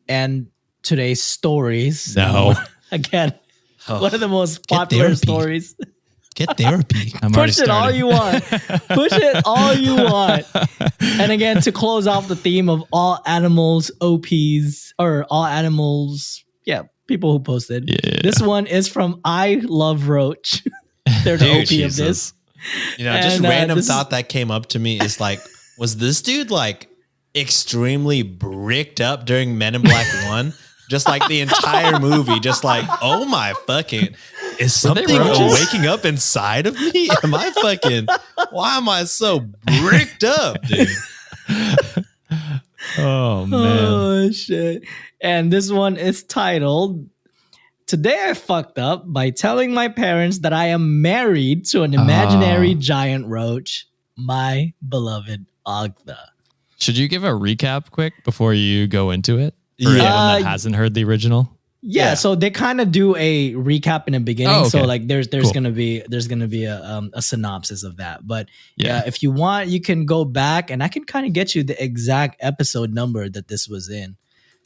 end today's stories. No. Again, one of the most Get popular therapy. stories. Get therapy. I'm already Push it all starting. you want. Push it all you want. And again, to close off the theme of all animals, OPs, or all animals, people who posted. Yeah. This one is from I Love Roach. They're the Dude, OP Jesus. of this. Just And, random this is- thought that came up to me is like, was this dude like extremely bricked up during Men in Black 1? Just like the entire movie, just like, oh my fucking, is something roaches? waking up inside of me? Am I fucking, why am I so bricked up, dude? Oh man. Oh shit. And this one is titled Today I fucked up by telling my parents that I am married to an imaginary giant roach, my beloved Ogtha. Should you give a recap quick before you go into it? For Yeah. anyone that hasn't heard the original. Yeah, Yeah. so they kind of do a recap in the beginning. Oh, So okay. like there's Cool. gonna be a synopsis of that. But Yeah. if you want, you can go back and I can kind of get you the exact episode number that this was in.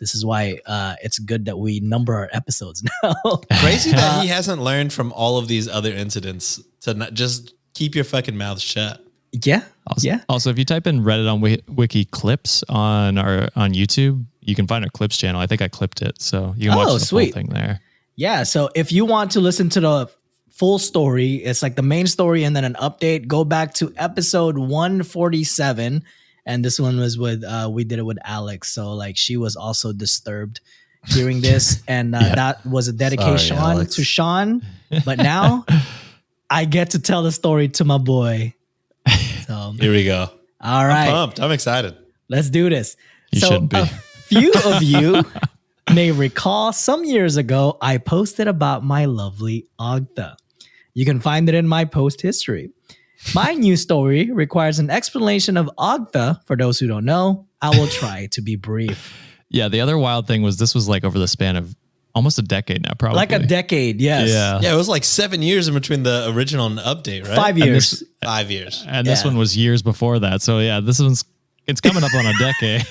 This is why it's good that we number our episodes now. Crazy that he hasn't learned from all of these other incidents to not just keep your fucking mouth shut. Yeah. Also, Yeah. Also, if you type in Reddit on Wiki clips on YouTube, you can find our clips channel. I think I clipped it, so you can watch the sweet. full thing there. Yeah. So if you want to listen to the full story, it's like the main story and then an update. Go back to episode 147. And this one was with, we did it with Alex. So like she was also disturbed hearing this. And that was a dedication Sorry, Alex. to Sean. But now I get to tell the story to my boy. So, Here we go. all I'm right. pumped. I'm excited. Let's do this. You so shouldn't be. a few of you may recall some years ago, I posted about my lovely Ogtha. You can find it in my post history. My new story requires an explanation of Ogtha. For those who don't know, I will try to be brief. Yeah, the other wild thing was this was like over the span of almost a decade now, probably. Like a decade, yes. Yeah. Yeah, it was like 7 years in between the original and the update, right? 5 years. 5 years. And this Yeah. one was years before that. So yeah, it's coming up on a decade.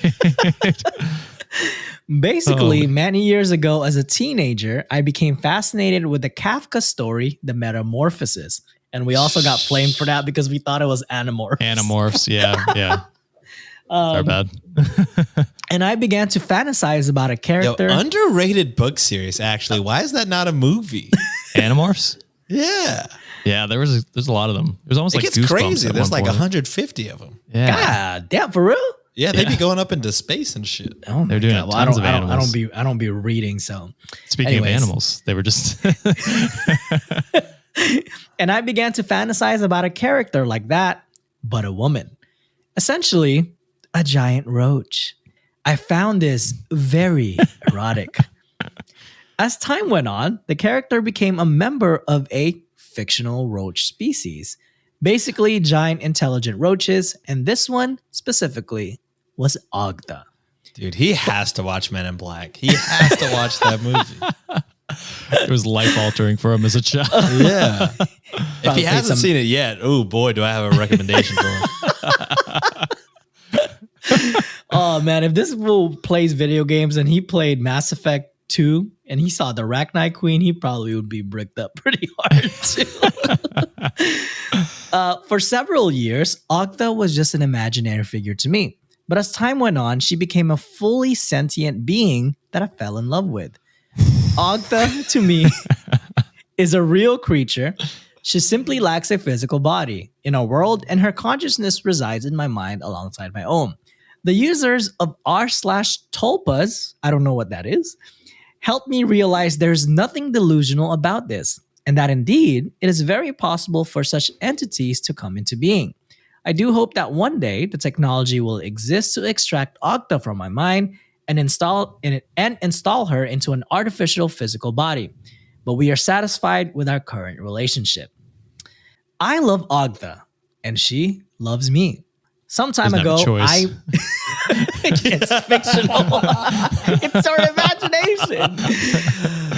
Basically, Oh. many years ago, as a teenager, I became fascinated with the Kafka story, The Metamorphosis. And we also got flamed for that because we thought it was Animorphs. Animorphs, yeah. Our bad. And I began to fantasize about a Yo, character. underrated book series, actually. Why is that not a movie? Animorphs? Yeah. Yeah, there's a lot of them. It was almost It like gets Goosebumps crazy. at There's one like point. 150 of them. Yeah. God damn, for real? Yeah, they'd be going up into space and shit. Oh They're my doing God. Well, tons of animals. I don't be reading. So, Speaking Anyways. of animals, they were just and I began to fantasize about a character like that, but a woman, essentially a giant roach. I found this very erotic. As time went on, the character became a member of a fictional roach species, basically giant intelligent roaches, and this one specifically was Ogtha. Dude, he has to watch Men in Black. He has to watch that movie. it was life altering for him as a child. Yeah. If Probably he hasn't some- seen it yet, oh boy, do I have a recommendation for him. Oh man, if this fool plays video games and he played Mass Effect 2 and he saw the Arachnite Queen, he probably would be bricked up pretty hard too. For several years, Ogtha was just an imaginary figure to me. But as time went on, she became a fully sentient being that I fell in love with. Ogtha, to me, is a real creature. She simply lacks a physical body in a world, and her consciousness resides in my mind alongside my own. The users of r/tulpas, I don't know what that is, helped me realize there's nothing delusional about this, and that indeed it is very possible for such entities to come into being. I do hope that one day the technology will exist to extract Ogtha from my mind and install her into an artificial physical body. But we are satisfied with our current relationship. I love Ogtha, and she loves me. Some time Doesn't have ago, a choice. It's fictional. It's our imagination.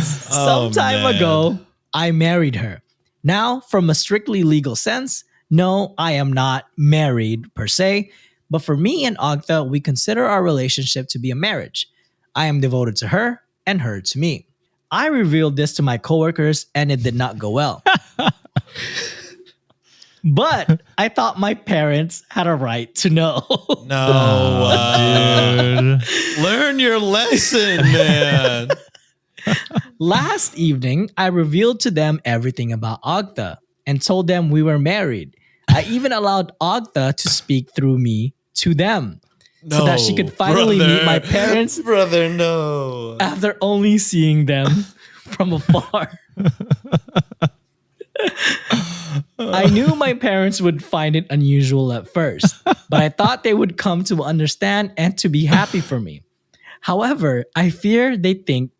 Some time ago, I married her. Now, from a strictly legal sense, no, I am not married per se. But for me and Ogtha, we consider our relationship to be a marriage. I am devoted to her and her to me. I revealed this to my coworkers and it did not go well. But I thought my parents had a right to know. No, learn your lesson, man. Last evening, I revealed to them everything about Ogtha and told them we were married. I even allowed Ogtha to speak through me to them so that she could finally meet my parents. Brother, no. After only seeing them from afar. I knew my parents would find it unusual at first, but I thought they would come to understand and to be happy for me. However, I fear they think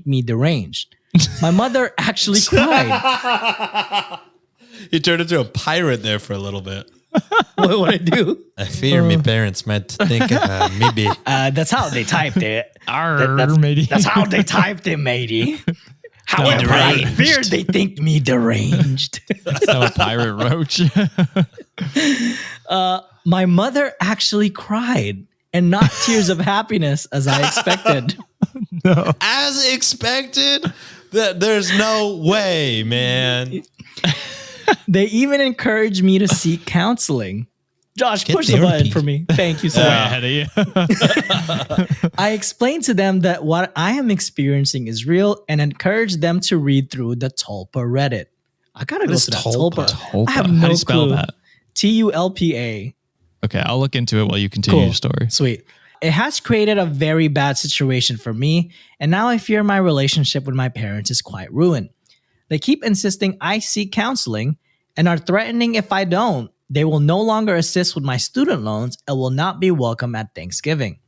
me deranged. My mother actually cried. You turned into a pirate there for a little bit. What would I do? I fear my parents might think maybe. That's how they typed it. Matey. That's how they typed it, matey. However, I fear they think me deranged. So a pirate roach. My mother actually cried, and not tears of happiness as I expected. No. As expected? There's no way, man. They even encouraged me to seek counseling. Josh, push the therapy. button for me. Thank you, sir. Way ahead of you. I explained to them that what I am experiencing is real and encouraged them to read through the Tulpa Reddit. I gotta go is to that Tulpa? Tulpa. I have How no do you spell clue. that? TULPA. Okay, I'll look into it while you continue your story. Sweet. It has created a very bad situation for me, and now I fear my relationship with my parents is quite ruined. They keep insisting I seek counseling and are threatening if I don't, they will no longer assist with my student loans and will not be welcome at Thanksgiving.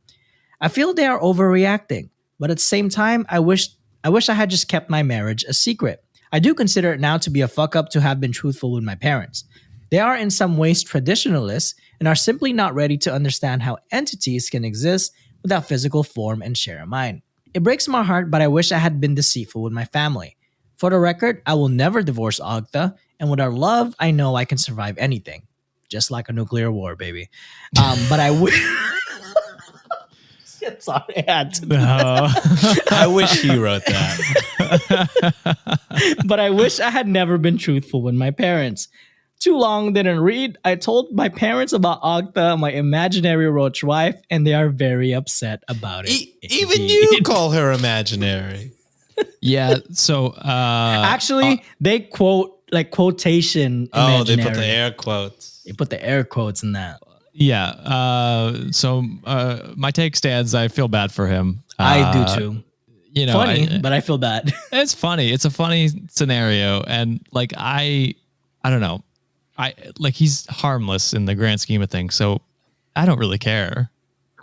I feel they are overreacting, but at the same time, I wish I had just kept my marriage a secret. I do consider it now to be a fuck up to have been truthful with my parents. They are in some ways traditionalists and are simply not ready to understand how entities can exist without physical form and share a mind. It breaks my heart, but I wish I had been deceitful with my family. For the record, I will never divorce Ogtha, and with our love, I know I can survive anything. Just like a nuclear war, baby. But I wish... Sorry, I had to. No. I wish he wrote that. But I wish I had never been truthful with my parents. Too long didn't read. I told my parents about Ogtha, my imaginary roach wife, and they are very upset about it. Even you call her imaginary. Yeah, so Actually, they quote like quotation. Oh, they put imaginary. the air quotes. They put the air quotes in that. my take stands. I feel bad for him. I do too. You know, Funny, but I feel bad. it's funny. It's a funny scenario, and like I don't know. He's harmless in the grand scheme of things, so I don't really care.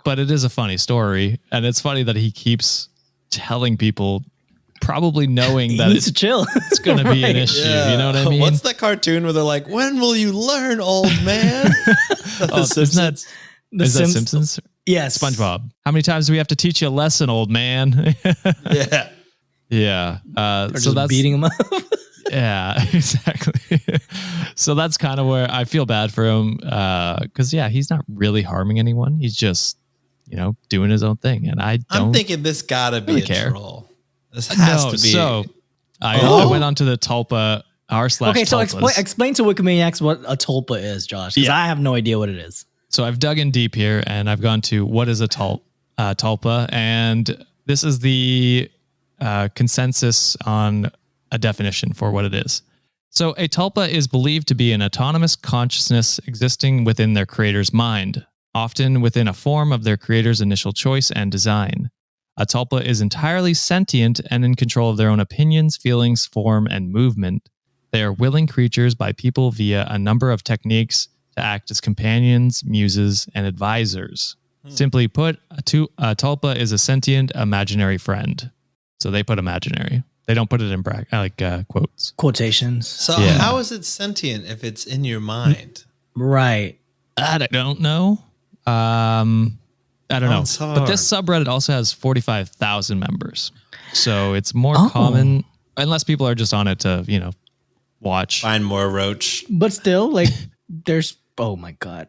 But it is a funny story, and it's funny that he keeps telling people, probably knowing that needs to chill. it's going to be an issue. You know what I mean? What's that cartoon where they're like, "When will you learn, old man?" Isn't that Simpsons? Yes. SpongeBob. How many times do we have to teach you a lesson, old man? Yeah. Yeah. Or So just that's beating him up. Yeah, exactly. So that's kind of where I feel bad for him. Because he's not really harming anyone. He's just, doing his own thing. And I'm thinking this gotta be really a care. troll. This has to be. So I went onto the Tulpa r/. Okay, so Tulpas. explain to Wikimaniacs what a tulpa is, Josh, because I have no idea what it is. So I've dug in deep here, and I've gone to what is a tulpa, and this is the consensus on a definition for what it is. So a tulpa is believed to be an autonomous consciousness existing within their creator's mind, often within a form of their creator's initial choice and design. A tulpa is entirely sentient and in control of their own opinions, feelings, form, and movement. They are willing creatures by people via a number of techniques to act as companions, muses, and advisors. Simply put, a tulpa is a sentient, imaginary friend. So they put imaginary. They don't put it in quotes. Quotations. So Yeah. how is it sentient if it's in your mind? Right. I don't know. I don't know. It's But this subreddit also has 45,000 members. So it's more common, unless people are just on it to, watch. Find more roach. But still, like, there's, oh my God.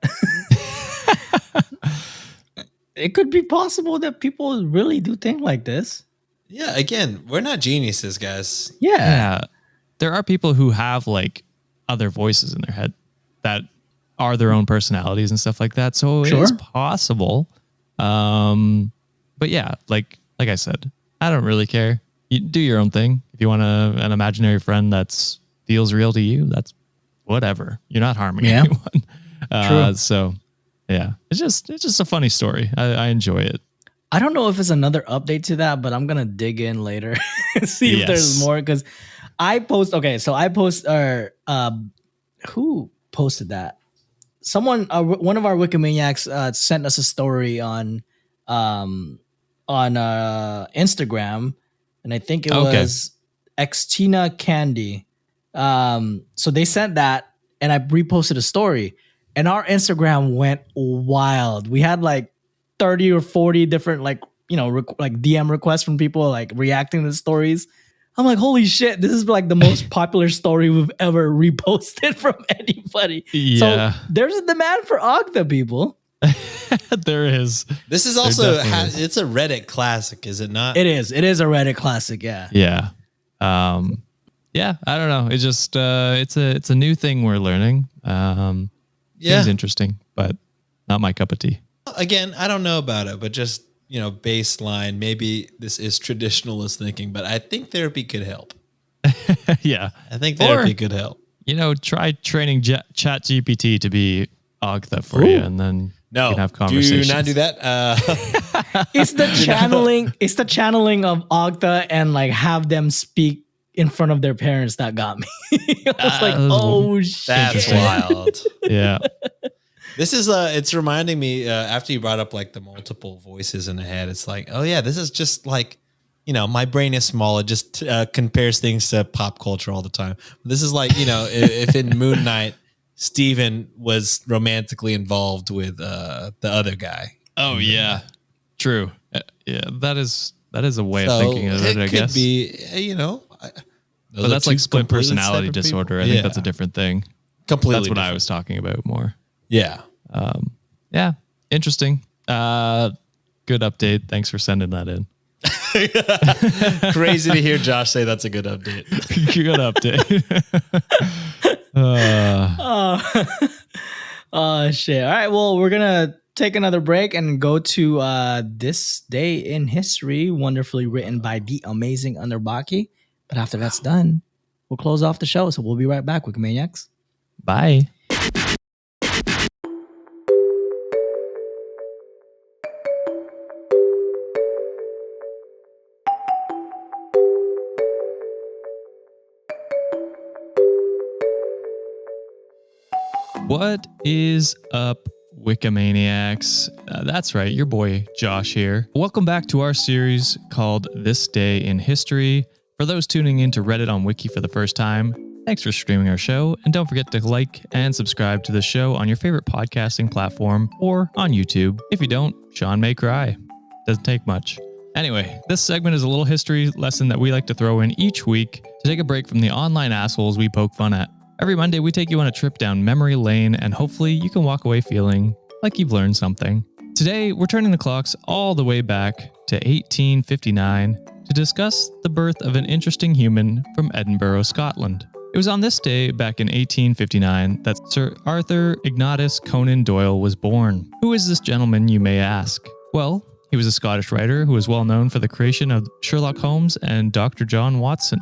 It could be possible that people really do think like this. Yeah, again, we're not geniuses, guys. Yeah. There are people who have like other voices in their head that are their own personalities and stuff like that. So it is possible. But yeah, like I said, I don't really care. You do your own thing. If you want an imaginary friend that's feels real to you, that's whatever. You're not harming anyone. True. So yeah, it's just a funny story. I enjoy it. I don't know if it's another update to that, but I'm gonna dig in later and see if there's more. Because I post. Okay, so I post. Who posted that? Someone, one of our Wikimaniacs, sent us a story on Instagram, and I think it was Xtina Candy. So they sent that, and I reposted a story, and our Instagram went wild. We had like 30 or 40 different like DM requests from people like reacting to the stories. I'm like, holy shit, this is like the most popular story we've ever reposted from anybody. Yeah. So there's a demand for Ogtha, people. There is. This is also it's a Reddit classic, is it not? It is. It is a Reddit classic, yeah. Yeah. Yeah, I don't know. It's just it's a new thing we're learning. Seems interesting, but not my cup of tea. Again, I don't know about it, but just, baseline, maybe this is traditionalist thinking, but I think therapy could help. Yeah. I think therapy could help. Try training Chat GPT to be Ogtha for you, and then you can have conversations. Do not do that. It's the channeling. It's the channeling of Ogtha and like have them speak in front of their parents that got me. I was like, oh shit, that's wild. Yeah. This is it's reminding me after you brought up like the multiple voices in the head. It's like, oh yeah, this is just like, my brain is small. It just compares things to pop culture all the time. This is like, if in Moon Knight, Steven was romantically involved with the other guy. Oh yeah, true. Yeah, that is a way of thinking of it. I guess. It could be, but that's like split personality disorder. I think that's a different thing. Completely. That's what I was talking about more. Yeah. Yeah. Interesting. Good update. Thanks for sending that in. Crazy to hear Josh say that's a good update. Good update. Oh shit. All right. Well, we're gonna take another break and go to This Day in History, wonderfully written by the amazing Underbaki. But after that's done, we'll close off the show. So we'll be right back, Wikimaniacs. Bye. What is up, Wikimaniacs? That's right, your boy Josh here. Welcome back to our series called This Day in History. For those tuning into Reddit on Wiki for the first time, thanks for streaming our show, and don't forget to like and subscribe to the show on your favorite podcasting platform or on YouTube. If you don't, Sean may cry. Doesn't take much. Anyway, this segment is a little history lesson that we like to throw in each week to take a break from the online assholes we poke fun at. Every Monday, we take you on a trip down memory lane, and hopefully you can walk away feeling like you've learned something. Today, we're turning the clocks all the way back to 1859 to discuss the birth of an interesting human from Edinburgh, Scotland. It was on this day back in 1859 that Sir Arthur Ignatius Conan Doyle was born. Who is this gentleman, you may ask? Well, he was a Scottish writer who was well known for the creation of Sherlock Holmes and Dr. John Watson.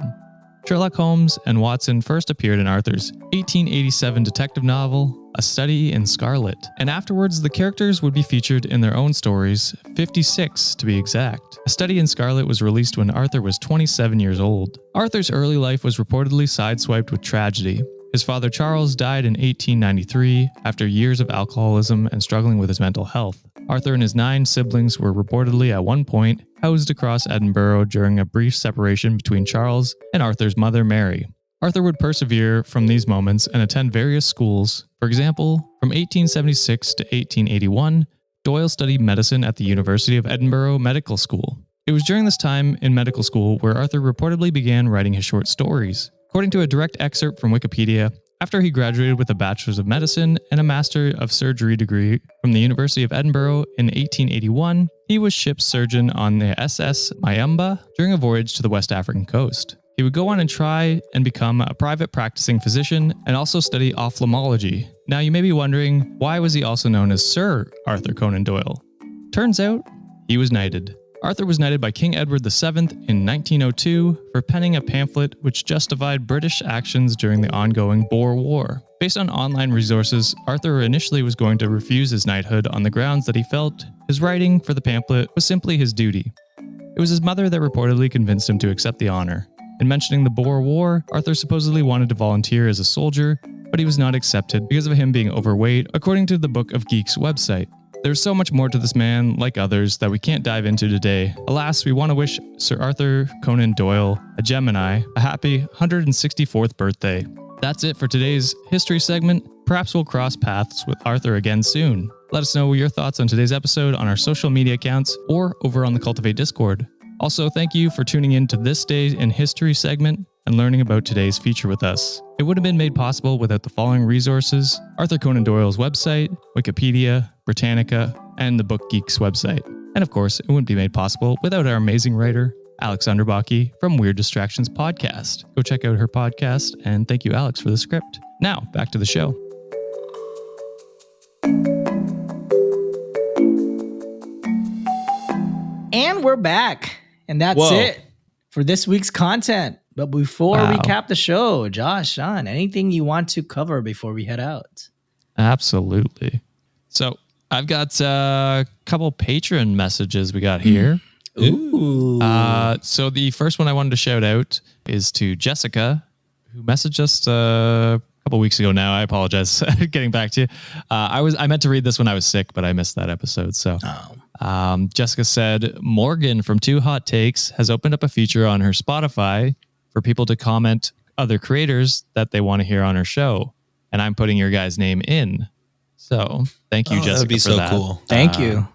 Sherlock Holmes and Watson first appeared in Arthur's 1887 detective novel, A Study in Scarlet, and afterwards the characters would be featured in their own stories, 56 to be exact. A Study in Scarlet was released when Arthur was 27 years old. Arthur's early life was reportedly sideswiped with tragedy. His father Charles died in 1893 after years of alcoholism and struggling with his mental health. Arthur and his 9 siblings were reportedly at one point housed across Edinburgh during a brief separation between Charles and Arthur's mother Mary. Arthur would persevere from these moments and attend various schools. For example, from 1876 to 1881, Doyle studied medicine at the University of Edinburgh Medical School. It was during this time in medical school where Arthur reportedly began writing his short stories. According to a direct excerpt from Wikipedia, after he graduated with a Bachelor's of Medicine and a Master of Surgery degree from the University of Edinburgh in 1881, he was ship's surgeon on the SS Mayamba during a voyage to the West African coast. He would go on and try and become a private practicing physician and also study ophthalmology. Now you may be wondering, why was he also known as Sir Arthur Conan Doyle? Turns out, he was knighted. Arthur was knighted by King Edward VII in 1902 for penning a pamphlet which justified British actions during the ongoing Boer War. Based on online resources, Arthur initially was going to refuse his knighthood on the grounds that he felt his writing for the pamphlet was simply his duty. It was his mother that reportedly convinced him to accept the honor. In mentioning the Boer War, Arthur supposedly wanted to volunteer as a soldier, but he was not accepted because of him being overweight, according to the Book of Geeks website. There's so much more to this man, like others, that we can't dive into today. Alas, we want to wish Sir Arthur Conan Doyle, a Gemini, a happy 164th birthday. That's it for today's history segment. Perhaps we'll cross paths with Arthur again soon. Let us know your thoughts on today's episode on our social media accounts or over on the Cultivate Discord. Also, thank you for tuning in to this day in history segment and learning about today's feature with us. It would have been made possible without the following resources: Arthur Conan Doyle's website, Wikipedia, Britannica, and the Book Geeks website. And of course, it wouldn't be made possible without our amazing writer, Alex Underbaki from Weird Distractions Podcast. Go check out her podcast, and thank you, Alex, for the script. Now, back to the show. And we're back. And that's it for this week's content. But before we cap the show, Josh, Sean, anything you want to cover before we head out? Absolutely. So I've got a couple patron messages we got here. Ooh. So the first one I wanted to shout out is to Jessica, who messaged us a couple weeks ago now. I apologize getting back to you. I meant to read this when I was sick, but I missed that episode. So Jessica said, Morgan from Two Hot Takes has opened up a feature on her Spotify for people to comment other creators that they want to hear on her show. And I'm putting your guys' name in. So thank you, Jessica. That would be for so that. cool. Thank you.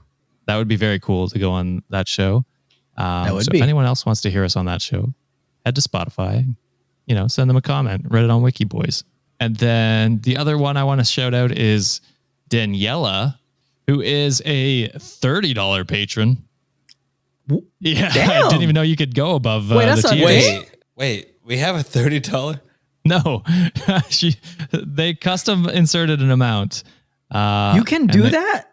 That would be very cool to go on that show. That would so be. if anyone else wants to hear us on that show, head to Spotify, send them a comment, read it on Wiki Boys. And then the other one I want to shout out is Daniela, who is a $30 patron. Yeah, Damn. I didn't even know you could go above Wait, that's the a- tiers. Wait, we have a $30? No, they custom inserted an amount. You can do that?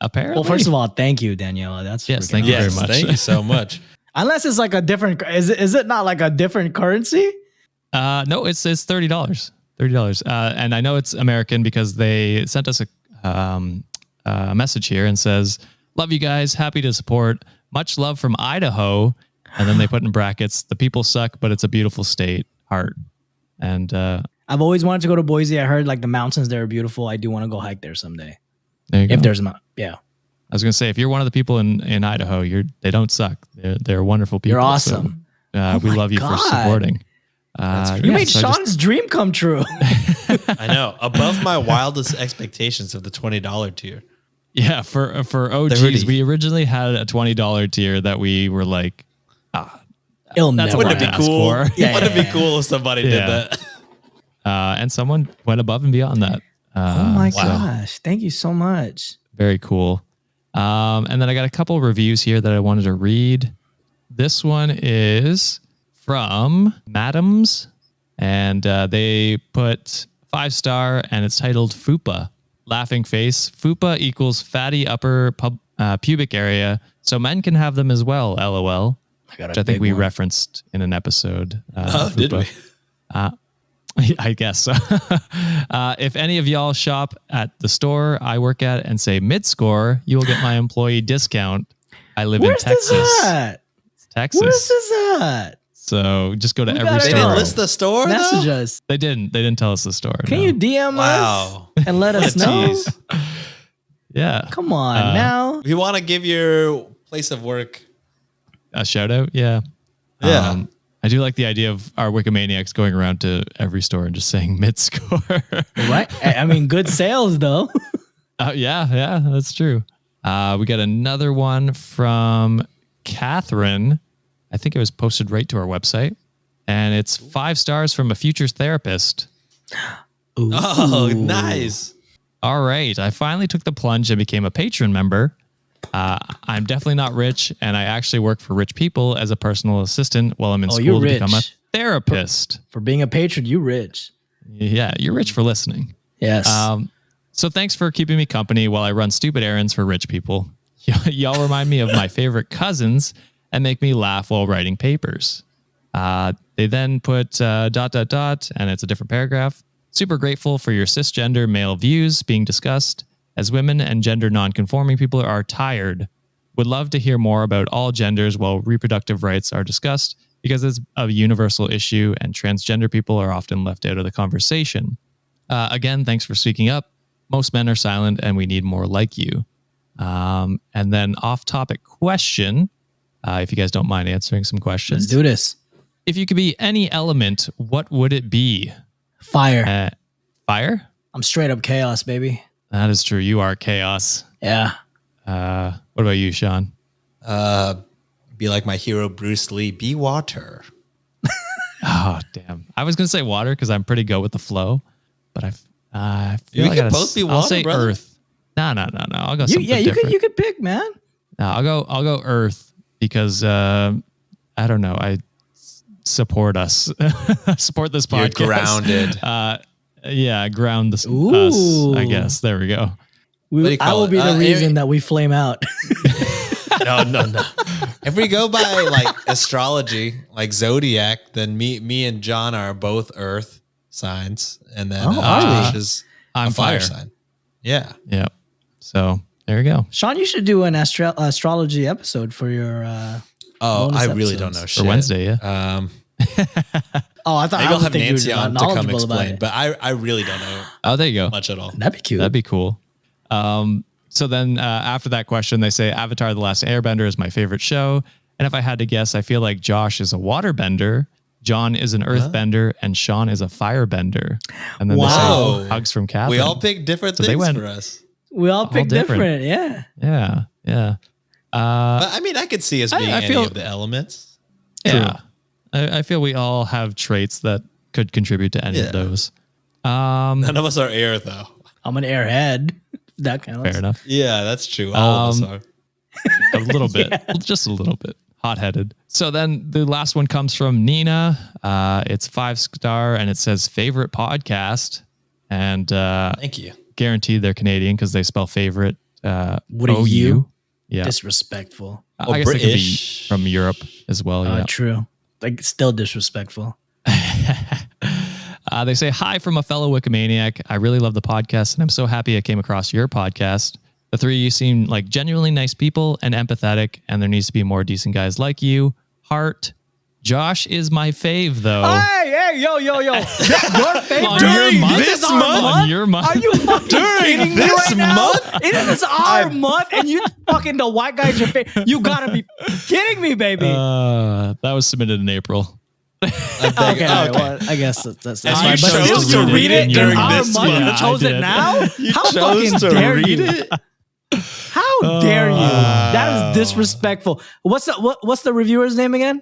Apparently. Well, first of all, thank you, Daniela. That's Yes, freaking thank you awesome. very much. Thank you so much. Unless it's like a different, is it not like a different currency? No, it's $30. $30. And I know it's American because they sent us a message here and says, love you guys. Happy to support. Much love from Idaho. And then they put in brackets, the people suck, but it's a beautiful state. Heart. And I've always wanted to go to Boise. I heard like the mountains there are beautiful. I do want to go hike there someday. there you go. If there's a mountain. Yeah. I was going to say, if you're one of the people in Idaho, they don't suck. They're wonderful people. You're awesome. So, we my love you for God. supporting. You made so I Sean's dream come true. I know. Above my wildest expectations of the $20 tier. Yeah, for OGs, $30. we originally had a $20 tier that we were like, It'll that's never what Wouldn't it I'd be ask cool? for. Yeah, Wouldn't it yeah, be cool if somebody did Yeah. that? And someone went above and beyond that. Oh my so gosh. Thank you so much. very cool. And then I got a couple reviews here that I wanted to read. This one is from Madams, and they put 5-star, and it's titled Fupa. Laughing face. Fupa equals fatty upper pubic area, so men can have them as well, LOL. Which I think we referenced in an episode. Did we? I guess so. If any of y'all shop at the store I work at and say mid-score, you will get my employee discount. I live Where's in Texas. this at? Texas. Where's this at? So just go to We every gotta They store. didn't list the store, Message though? us. They didn't tell us the store. Can no. you DM Wow. us and let us What a know? tease. Yeah. Come on now. You want to give your place of work? A shout out? Yeah. Yeah. I do like the idea of our Wikimaniacs going around to every store and just saying mid-score. Right? I mean, good sales though. Yeah, that's true. We got another one from Catherine. I think it was posted right to our website. And it's 5 stars from a future therapist. Ooh. Oh, nice. All right. I finally took the plunge and became a patron member. I'm definitely not rich, and I actually work for rich people as a personal assistant while I'm in you're school to rich. become a therapist. For being a patron, you rich. Yeah, you're rich for listening. Yes. So thanks for keeping me company while I run stupid errands for rich people. Y'all remind me of my favorite cousins and make me laugh while writing papers. They then put ... and it's a different paragraph. Super grateful for your cisgender male views being discussed as women and gender non-conforming people are tired. Would love to hear more about all genders while reproductive rights are discussed because it's a universal issue and transgender people are often left out of the conversation. Again, thanks for speaking up. Most men are silent and we need more like you. And then off-topic question, if you guys don't mind answering some questions. Let's do this. If you could be any element, what would it be? Fire. Fire? I'm straight up chaos, baby. That is true. You are chaos. Yeah. What about you, Sean? Be like my hero Bruce Lee. Be water. Oh, damn. I was going to say water because I'm pretty good with the flow, but I feel We like could both be water, I'll say brother. Earth. No. I'll go something You different. could pick, man. No, I'll go Earth because I don't know. I support us. Support this You're podcast. grounded. Yeah, ground us, Ooh. I guess. There we go. What do you I call will it? be the reason that we flame out. No. If we go by like astrology, like zodiac, then me and John are both Earth signs, and then are we? Josh is I'm a fire fire. sign. Yeah. Yep. So there you go. Sean, you should do an astrology episode for your. Oh, bonus I really episodes. don't know shit. For Wednesday, yeah. Oh, I thought Maybe I I'll would have think Nancy you were on to come knowledgeable about explain, it. but I really don't know Oh, there you go. much at all. That'd be cute. That'd be cool. So then after that question, they say Avatar: The Last Airbender is my favorite show. And if I had to guess, I feel like Josh is a waterbender, John is an earthbender, and Sean is a firebender. And then they Wow. say hugs from Catherine. We all picked different So they things went- for us. We all pick different. different. Yeah. Yeah. But I mean, I could see us being I any feel- of the elements. Yeah. I feel we all have traits that could contribute to any Yeah. of those. None of us are air, though. I'm an airhead. That counts. Fair enough. Yeah, that's true. All of us are. A little bit, just a little bit hot-headed. So then the last one comes from Nina. It's 5-star and it says favorite podcast. And Thank you. guaranteed they're Canadian because they spell favorite What are OU. you? Yeah. Disrespectful. I guess they could be British. from Europe as well. Yeah. True. Like, still disrespectful. They say, hi from a fellow Wikimaniac. I really love the podcast, and I'm so happy I came across your podcast. The three of you seem like genuinely nice people and empathetic, and there needs to be more decent guys like you. Heart. Josh is my fave, though. Hey, yo. Your favorite? On your month? This is our On month? your month? Are you fucking kidding me this right now? month? It is our month, and you fucking the white guy's your favorite. You gotta be kidding me, baby. That was submitted in April. Okay, well, I guess that's And fine. you But chose still, to you read it read it during during our this month. month. You Yeah, chose I it did. now. You How chose fucking to dare read you? it. How dare you? That is disrespectful. What's the reviewer's name again?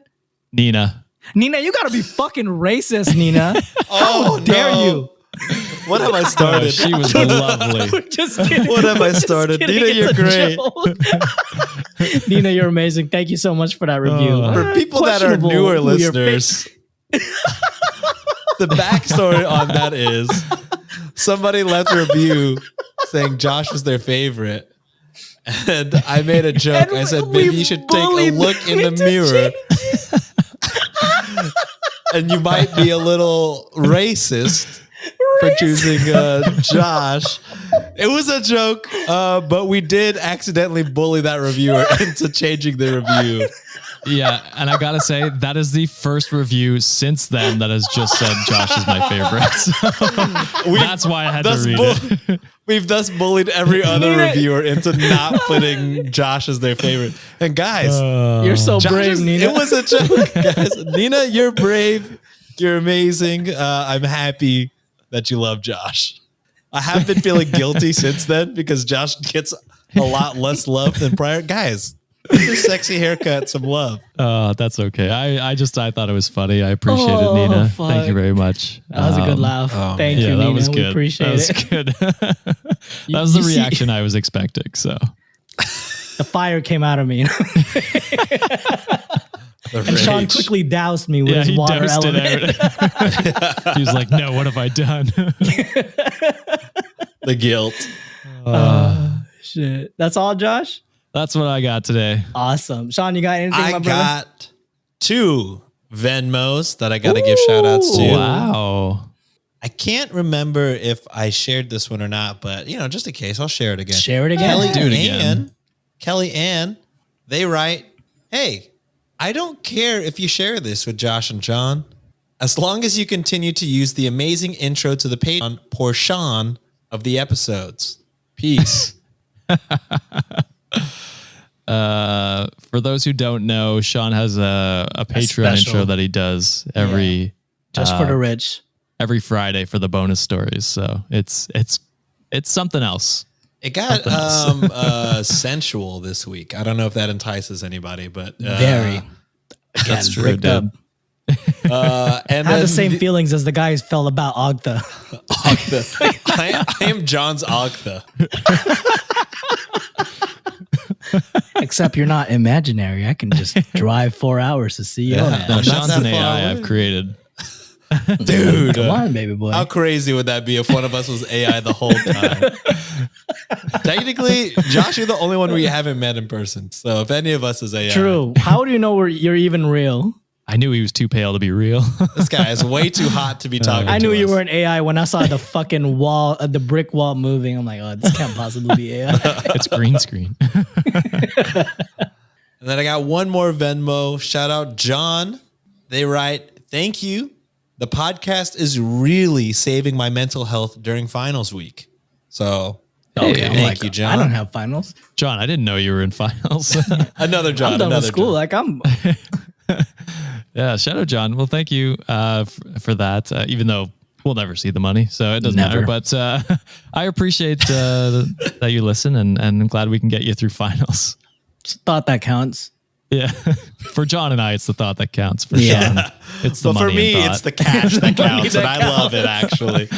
Nina. Nina, you gotta be fucking racist, Nina. Oh, dare no. you? What have I started? She was lovely. Just kidding. What have I Just started? kidding. Nina, you're It's a great. joke. Nina, you're amazing. Thank you so much for that review. For people that are Questionable newer who your listeners, the backstory on that is somebody left a review saying Josh was their favorite. And I made a joke. And I said, we maybe you should take a bullied look them in the into mirror. And you might be a little racist for choosing Josh. It was a joke, but we did accidentally bully that reviewer into changing the review. Yeah, and I gotta say, that is the first review since then that has just said Josh is my favorite. So that's why I had to read it. We've thus bullied every other reviewer into not putting Josh as their favorite. And guys, You're so Josh brave, is- Nina. it was a joke, guys. Nina, you're brave. You're amazing. I'm happy that you love Josh. I have been feeling guilty since then because Josh gets a lot less love than prior. Guys, give your sexy haircut some love. That's okay. I thought it was funny. I appreciate it, Nina. Fuck. Thank you very much. That was a good laugh. Thank you, Yeah, Nina. that was We good. appreciate that was it. good. That was the you see- reaction I was expecting. So The fire came out of me. And Sean quickly doused me with yeah, his he water doused element. it out. He was like, "No, what have I done?" The guilt. Shit. That's all, Josh? That's what I got today. Awesome. Sean, you got anything, my I brother? got 2 Venmos that I got to give shout outs to. Wow. I can't remember if I shared this one or not, but just in case, I'll share it again. Share it again. Kelly Do it again. Kelly Ann, they write, "Hey, I don't care if you share this with Josh and John, as long as you continue to use the amazing intro to the Patreon portion of the episodes. Peace." For those who don't know, Sean has a Patreon special. intro that he does every Just for the rich. every Friday for the bonus stories. So it's something else. It got sensual this week. I don't know if that entices anybody, but Very. That's true. bricked It up. did. and I have then the same feelings as the guys felt about Ogtha. Ogtha. I am John's Ogtha. Except you're not imaginary. I can just drive 4 hours to see you. Yeah. Man. No, not Sean's that an far AI away. I've created. Dude. Come on, baby boy. How crazy would that be if one of us was AI the whole time? Technically, Josh, you're the only one we haven't met in person. So if any of us is AI, True. How do you know you're even real? I knew he was too pale to be real. this guy is way too hot to be talking I knew to you us. were an AI when I saw the fucking wall, the brick wall moving. I'm like, oh, this can't possibly be AI. It's green screen. And then I got one more Venmo. Shout out John. They write, "Thank you. The podcast is really saving my mental health during finals week." So Okay, thank you, John. I don't have finals. John, I didn't know you were in finals. Another John. I'm done with another school. John. Like I'm. Yeah, shout out John. Well, thank you for that. Even though we'll never see the money, so it doesn't matter. Never. But I appreciate that you listen, and I'm glad we can get you through finals. Thought that counts. Yeah, for John and I, it's the thought that counts. For Yeah. Sean, it's the But for money me, and thought. it's the cash that counts, and that I love it actually.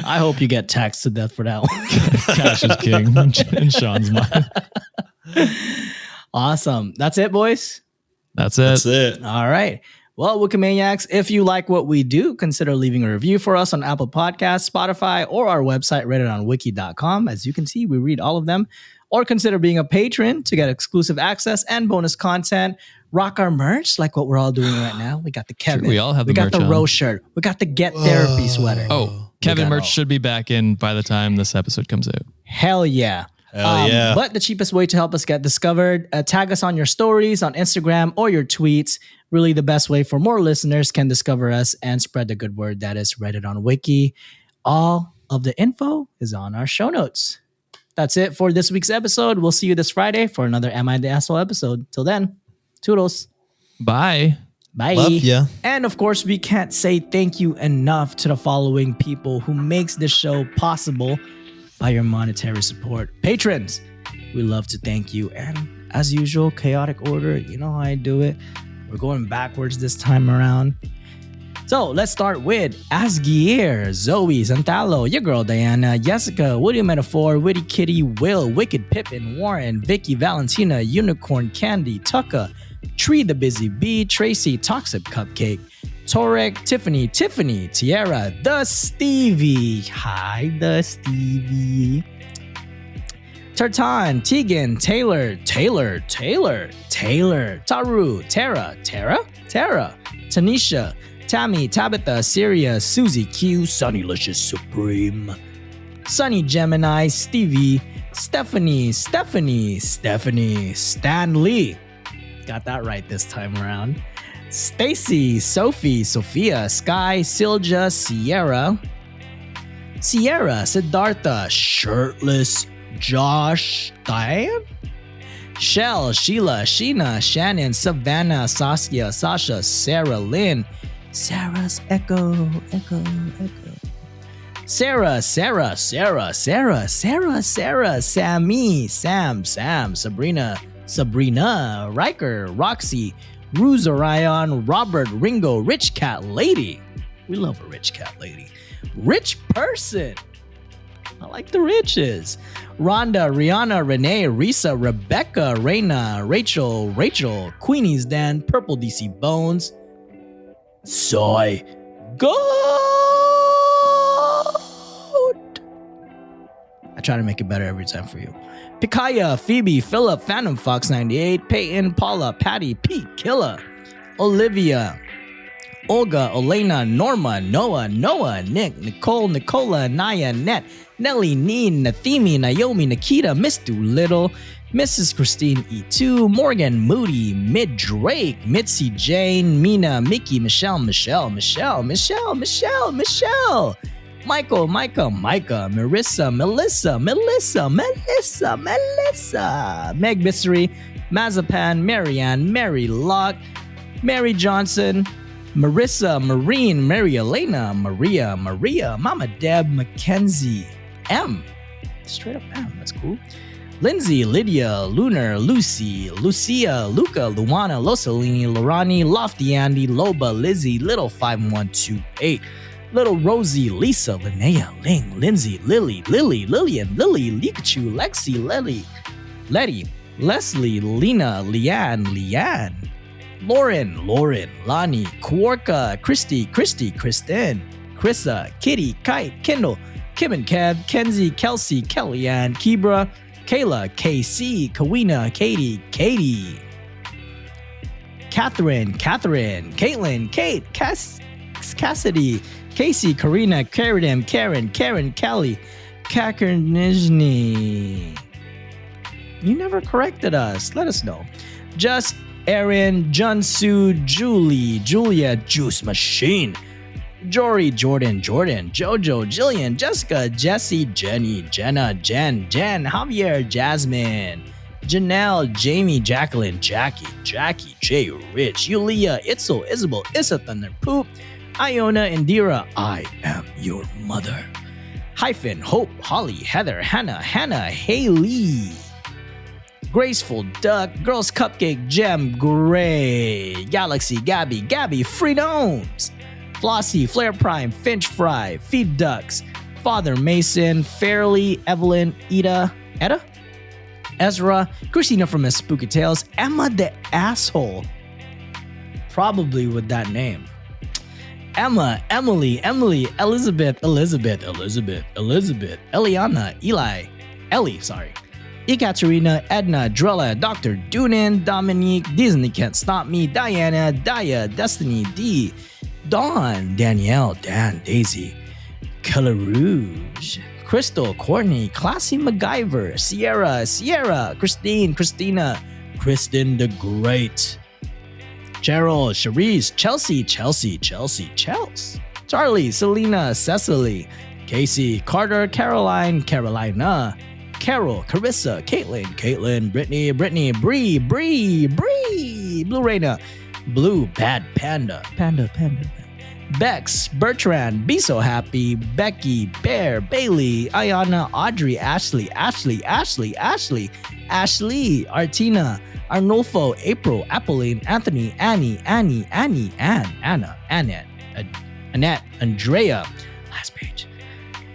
I hope you get taxed to death for that one. cash is king in Sean's mind. Awesome. That's it, boys. That's it. That's it. All right. Well, Wikimaniacs, if you like what we do, consider leaving a review for us on Apple Podcasts, Spotify, or our website, redditonwiki.com. As you can see, we read all of them. Or consider being a patron to get exclusive access and bonus content. Rock our merch like what we're all doing right now. We got the Kevin. we all have We the got merch the on. Rose shirt. We got the Get Therapy sweater. Oh, Kevin got merch all. should be back in by the time this episode comes out. Hell yeah. Hell yeah. But the cheapest way to help us get discovered, tag us on your stories on Instagram or your tweets. Really the best way for more listeners can discover us and spread the good word. That is Reddit on Wiki. All of the info is on our show notes. That's it for this week's episode. We'll see you this Friday for another Am I the Asshole episode. Till then, toodles. Bye. Bye. Love ya. And of course, we can't say thank you enough to the following people who makes this show possible by your monetary support. Patrons, we love to thank you. And as usual, chaotic order, you know how I do it. We're going backwards this time around. So let's start with Asgier, Zoe, Santalo, your girl Diana, Jessica, Woody Metaphor, Witty Kitty, Will, Wicked Pippin, Warren, Vicky, Valentina, Unicorn Candy, Tucka, Tree the Busy Bee, Tracy, Toxic Cupcake, Torek, Tiffany, Tiara, The Stevie. Hi, The Stevie. Tartan, Tegan, Taylor, Taru, Tara, Tanisha, Tammy, Tabitha, Syria, Susie Q, Sunnylicious Supreme, Sunny Gemini, Stevie, Stephanie, Stan Lee. Got that right this time around. Stacy, Sophie, Sophia, Sky, Silja, Sierra, Siddhartha, Shirtless, Josh, Diane, Shell, Sheila, Sheena, Shannon, Savannah, Saskia, Sasha, Sarah, Lynn, Sarah's Echo, Sarah, Sammy, Sam, Sabrina, Riker, Roxy, Ruse Orion, Robert, Ringo, Rich Cat Lady. We love a rich cat lady. Rich person. I like the riches. Rhonda, Rihanna, Renee, Risa, Rebecca, Reina, Rachel, Queenie's Dan, Purple DC Bones, Soy, Goat. I try to make it better every time for you. Pikaya, Phoebe, Philip, Phantom Fox 98, Peyton, Paula, Patty, Pete, Killa, Olivia, Olga, Elena, Norma, Noah, Nick, Nicole, Nicola, Naya, Net, Nelly, Neen, Nathemi, Naomi, Nikita, Miss Doolittle, Mrs. Christine E2, Morgan, Moody, Mid Drake, Mitzi, Jane, Mina, Mickey, Michelle, Michael, Micah, Marissa, Melissa, Meg Mystery, Mazapan, Marianne, Mary Locke, Mary Johnson, Marissa, Marine, Mary Elena, Maria, Mama Deb, Mackenzie, M. Straight up M, that's cool. Lindsay, Lydia, Lunar, Lucy, Lucia, Luca, Luana, Losalini, Lorani, Lofty Andy, Loba, Lizzie, Little 5128, Little Rosie, Lisa, Linnea, Ling, Lindsay, Lily, Lillian, Lily, Likachu, Lexi, Letty, Leslie, Lena, Leanne, Lauren, Lonnie, Kwarka, Christy, Kristen, Chrissa, Kitty, Kite, Kendall, Kim and Kev, Kenzie, Kelsey, Kellyanne, Kibra, Kayla, KC, Kawina, Katie, Catherine, Caitlin, Kate, Cassidy, Casey, Karina, Karen, Kelly, Kakernizhny. You never corrected us. Let us know. Just Aaron, Junsu, Julia, Juice Machine, Jory, Jordan, Jojo, Jillian, Jessica, Jesse, Jenny, Jenna, Jen, Javier, Jasmine, Janelle, Jamie, Jacqueline, Jackie, Jay, Rich, Yulia, Itzel, Isabel, Issa, Thunder, Poop, Iona, Indira, I am your mother. Hyphen, Hope, Holly, Heather, Hannah, Haley, Graceful, Duck, Girls Cupcake, Gem, Gray, Galaxy, Gabby, Freedoms, Flossie, Flare Prime, Finch Fry, Feed Ducks, Father Mason, Fairly, Evelyn, Etta, Ezra, Christina from Miss Spooky Tales, Emma the Asshole, probably with that name. Emma, Emily, Elizabeth, Eliana, Ellie, Ekaterina, Edna, Drella, Dr. Doonan, Dominique, Disney Can't Stop Me, Diana, Daya, Destiny, D, Dawn, Danielle, Dan, Daisy, Color Rouge, Crystal, Courtney, Classy MacGyver, Sierra, Christina, Kristen the Great, Cheryl, Cherise, Chelsea, Charlie, Selena, Cecily, Casey, Carter, Caroline, Carolina, Carol, Carissa, Caitlin, Brittany, Bree, Blue Raina, Blue, Bad Panda, Bex, Bertrand, Be So Happy, Becky, Bear, Bailey, Ayana, Audrey, Ashley, Artina, Arnulfo, April, Apolline, Anthony, Annie, Anne, Anna, Annette, Andrea, last page,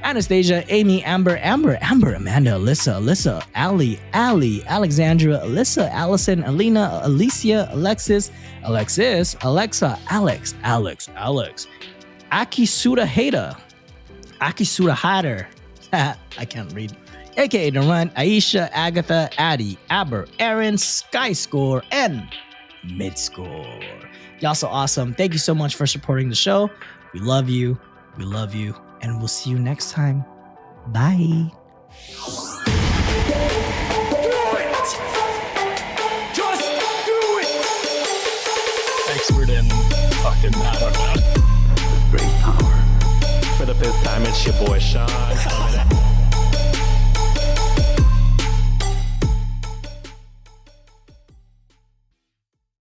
Anastasia, Amy, Amber, Amanda, Alyssa, Allie, Alexandra, Alyssa, Allison, Alina, Alicia, Alexis, Alexa, Alex, Akisuda Hatter, I can't read, aka Durant, Aisha, Agatha, Addie, Aber, Aaron, Skyscore, and Midscore. Y'all so awesome. Thank you so much for supporting the show. We love you, and we'll see you next time. Bye. Expert in fucking, I don't know. Great power. For the fifth time, it's your boy Sean.